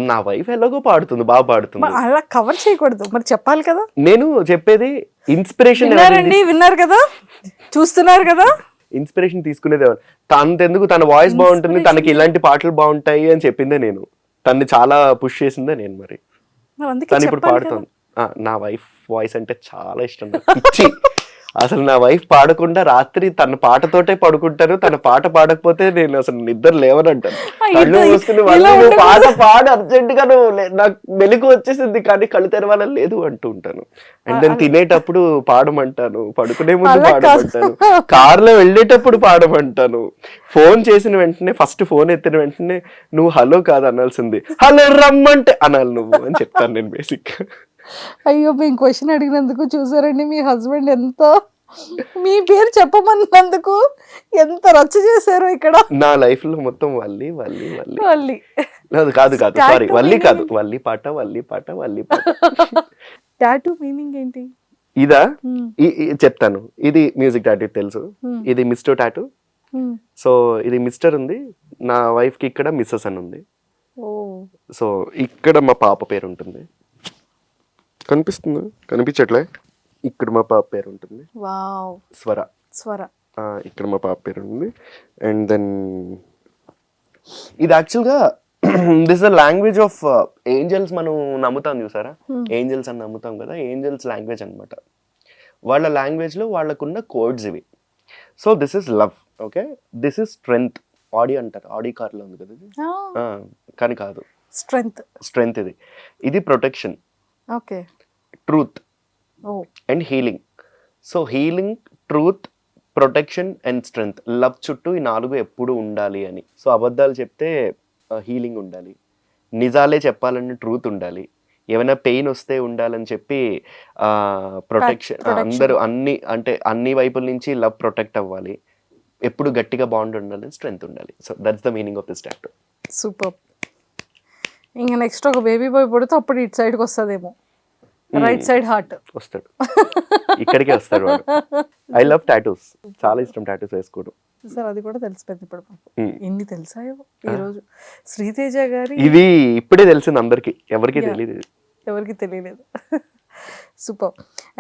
నా వైఫ్ ఎలాగో పాడుతుంది, బాగా పాడుతుంది. అలా కవర్ చేయకూడదు, మరి చెప్పాలి కదా. నేను చెప్పేది ఇన్స్పిరేషన్. విన్నారు కదా, చూస్తున్నారు కదా. ఇన్స్పిరేషన్ తీసుకునేది ఎవరు? తనెందుకు, తన వాయిస్ బాగుంటుంది, తనకి ఇలాంటి పాటలు బాగుంటాయి అని చెప్పిందే నేను. తన్ని చాలా పుష్ చేసిందే నేను. మరి తను ఇప్పుడు పాడుతుంది. నా వైఫ్ వాయిస్ అంటే చాలా ఇష్టం నాకు. అసలు నా వైఫ్ పాడకుండా రాత్రి తన పాటతోటే పడుకుంటాను, తన పాట పాడకపోతే నేను అసలు నిద్ర లేవనంటాను. కళ్ళు మూసుకుని నువ్వు పాడు అర్జెంట్ గా, నువ్వు నాకు మెలుగు వచ్చేసింది కానీ కళ్ళు తెరవాలని లేదు అంటూ ఉంటాను. అండ్ దెన్ తినేటప్పుడు పాడమంటాను, పడుకునే ముందు పాడమంటాను, కార్లో వెళ్ళేటప్పుడు పాడమంటాను. ఫోన్ చేసిన వెంటనే, ఫస్ట్ ఫోన్ ఎత్తిన వెంటనే నువ్వు హలో కాదు అనాల్సింది, హలో రమ్మంటే అనాలి నువ్వు అని చెప్తాను నేను బేసిక్. అయ్యో, మేము క్వశ్చన్ అడిగినందుకు చూసారండి మీ హస్బెండ్ ఎంత మీ పేరు చెప్పమన్నందుకు ఎంత రచ్చ చేశారు ఇక్కడ. నా లైఫ్ లో మొత్తం వల్లి వల్లి వల్లి వల్లి కాదు సారీ, వల్లి కాదు, వల్లి పాట వల్లి పాట వల్లి పాట. టాటూ మీనింగ్ ఏంటి? ఇదా చెప్తాను. ఇది మ్యూజిక్ టాటూ తెలుసు, ఇది మిస్టర్ టాటూ. సో ఇది మిస్టర్ ఉంది, నా వైఫ్ కి ఇక్కడ మిస్సెస్ అని ఉంది. సో ఇక్కడ మా పాప పేరు ఉంటుంది, కనిపిస్తుంది కనిపించట్లే, ఇక్కడ మా పాప పేరు ఉంటుంది, స్వర. ఇక్కడ మా పాప పేరు ఉంది. అండ్ దెన్ ఇది యాక్చువల్గా this the language of angels. మనం నమ్ముతాం చూసారా, ఏంజల్స్ అని నమ్ముతాం కదా, ఏంజల్స్ లాంగ్వేజ్ అనమాట. వాళ్ళ లాంగ్వేజ్లో వాళ్ళకున్న కోడ్స్ ఇవి. So this is love, okay, this is strength. Audi అంటారు, ఆడి కార్లో ఉంది కదా ఇది, కానీ కాదు, స్ట్రెంగ్త్. ఇది protection, okay, truth and healing. So healing, truth, protection and strength, love చుట్టూ ఈ 4 ఎప్పుడు ఉండాలి అని. సో అబద్ధాలు చెప్తే హీలింగ్ ఉండాలి, నిజాలే చెప్పాలని ట్రూత్ ఉండాలి, ఏమైనా పెయిన్ వస్తే ఉండాలని చెప్పి ప్రొటెక్షన్. అందరూ అన్ని వైపుల నుంచి లవ్ ప్రొటెక్ట్ అవ్వాలి, ఎప్పుడు గట్టిగా బాండ్ ఉండాలి, స్ట్రెంగ్త్ ఉండాలి. So that's the meaning of this tattoo. Super. ఇంకా నెక్స్ట్ ఒక బేబీ బాయ్ పుడితే అప్పుడు ఇటు సైడ్కి వస్తుందేమో, రైట్ సైడ్ హార్ట్ వస్తాడు, ఇక్కడికే వస్తాడు వాడు. ఐ లవ్ టాటూస్, చాలా ఇష్టం టాటూస్ వేసుకోవడం. సార్ అది కూడా తెలిసిపోయింది ఇప్పుడు మాకు. ఎన్ని తెలుసాయో ఈరోజు శ్రీతేజ గారి. ఇది ఇప్పుడే తెలిసింది అందరికి, ఎవరికి తెలియదు, ఎవరికి తెలియలేదు. సూపర్.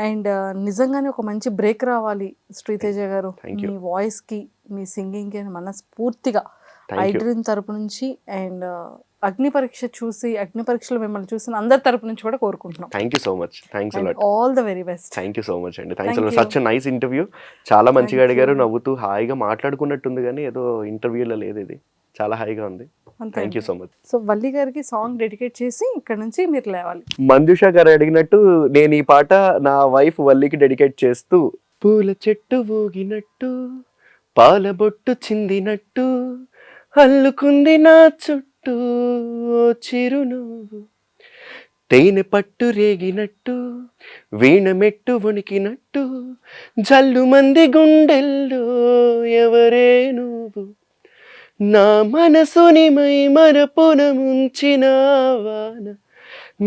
అండ్ నిజంగానే ఒక మంచి బ్రేక్ రావాలి శ్రీతేజ గారు మీ వాయిస్కి, మీ సింగింగ్కి అని మనస్ఫూర్తిగా ఐ డ్రీమ్ తరపు నుంచి అండ్ అగ్ని పరీక్షలో మిమ్మల్ని చూసిన అందరి తరపు నుంచి కూడా కోరుకుంటున్నాం. Thank you so much, thanks a lot, all the very best. Thank you so much అండి, thanks a lot. Such nice interview, చాలా మంచిగా అడిగారు, నవ్వుతూ హాయిగా మాట్లాడుకున్నట్టుంది కానీ ఏదో ఇంటర్వ్యూలో లేదు, ఇది చాలా హాయిగా ఉంది. Thank you so much. So Valli గారికి సాంగ్ డెడికేట్ చేసి ఇక్కడ నుంచి మీరు లేవాలి. మంజుష గారు అడిగినట్టు నేను ఈ పాట నా వైఫ్ వల్లికి డెడికేట్ చేస్తూ, పూల చెట్టు ఊగినట్టు పాల బొట్టు చిందినట్టు అల్లుకుంది నా చుట్టూ చిరునవ్వు, తేనె పట్టు రేగినట్టు వీణ మెట్టు వణికినట్టు జల్లు మంది గుండెల్లో ఎవరే నువ్వు, నా మనసుని మై మరపున ముంచిన వాన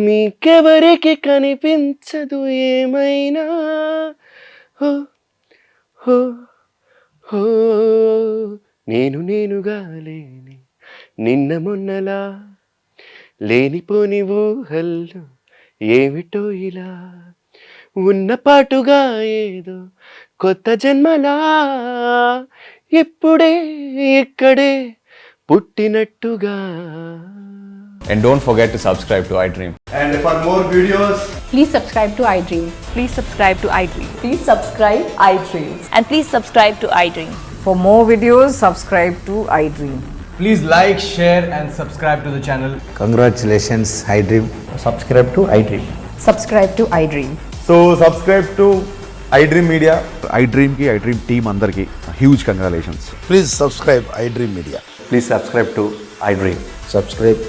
మీకెవరికి కనిపించదు ఏమైనా, హో హో హో నేనుగా లేని నిన్న మొన్నలా లేనిపోని ఊహల్లో ఏమిటో ఇలా ఉన్న పాటుగా ఏదో కొత్త జన్మలా ఇప్పుడే ఇక్కడే పుట్టినట్టుగా. And don't forget to subscribe to iDream. And for more videos, Please subscribe to iDream. Please subscribe to iDream. Please subscribe iDream. And please subscribe to iDream. For more videos, subscribe to iDream. please like, share and subscribe to the channel. Congratulations, iDream. Subscribe to iDream. Subscribe to iDream. So subscribe to iDream Media. iDream ki iDream team andarki huge congratulations. Please subscribe iDream Media. Please subscribe to iDream. Subscribe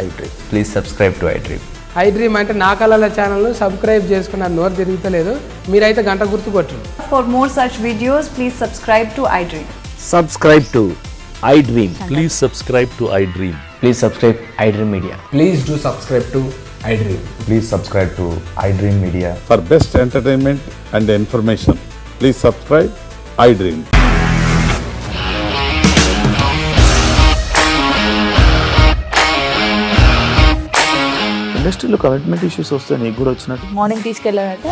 iDream. Please subscribe to iDream. iDream అంటే నా కళల channel subscribe చేసుకున్న నోరు తిరుగుతలేదు, మీరైతే గంట గుర్తు కొట్టండి. For more such videos, please subscribe to iDream. Subscribe to iDream. Please subscribe to iDream. Please subscribe iDream Media. Please do subscribe to iDream. Please subscribe to iDream Media. For best entertainment and information, please subscribe iDream. ఇండస్ట్రీలో commitment issues వస్తే నీకు కూడా వచ్చినట్టు. Morning తీసుకెళ్ళాడంటే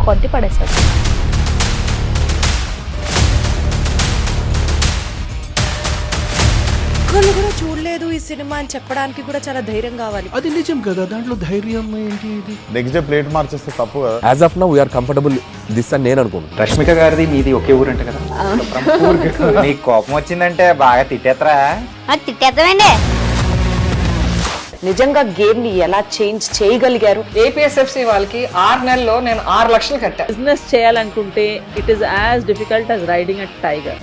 కొట్టి పడేస్తాడు. ఒక్కళ్ళు కూడా చూడలేదు ఈ సినిమా అని చెప్పడానికి కూడా చాలా ధైర్యం కావాలి. అది నిజం కదా, దాంట్లో ధైర్యం ఏంటి? ఇది నెక్స్ట్ డే ప్లేట్ మార్చేస్తే తప్పు కదా. As of now, we are comfortable this అని నేను అనుకుంటున్నాను. రష్మిక గారిది మీది ఒకే ఊరంట కదా. నీకు కోపం వచ్చిందంటే బాగా తిట్టేత్తరా? తిట్టేద్దామండి. నిజంగా గేమ్ ని ఎలా చేంజ్ చేయగలిగారు? ఏపీఎస్ఎఫ్సి వాళ్ళకి 6 నెలల్లో నేను 6 లక్షలు కట్టా. బిజినెస్ చేయాలనుకుంటే it is as difficult as riding a tiger.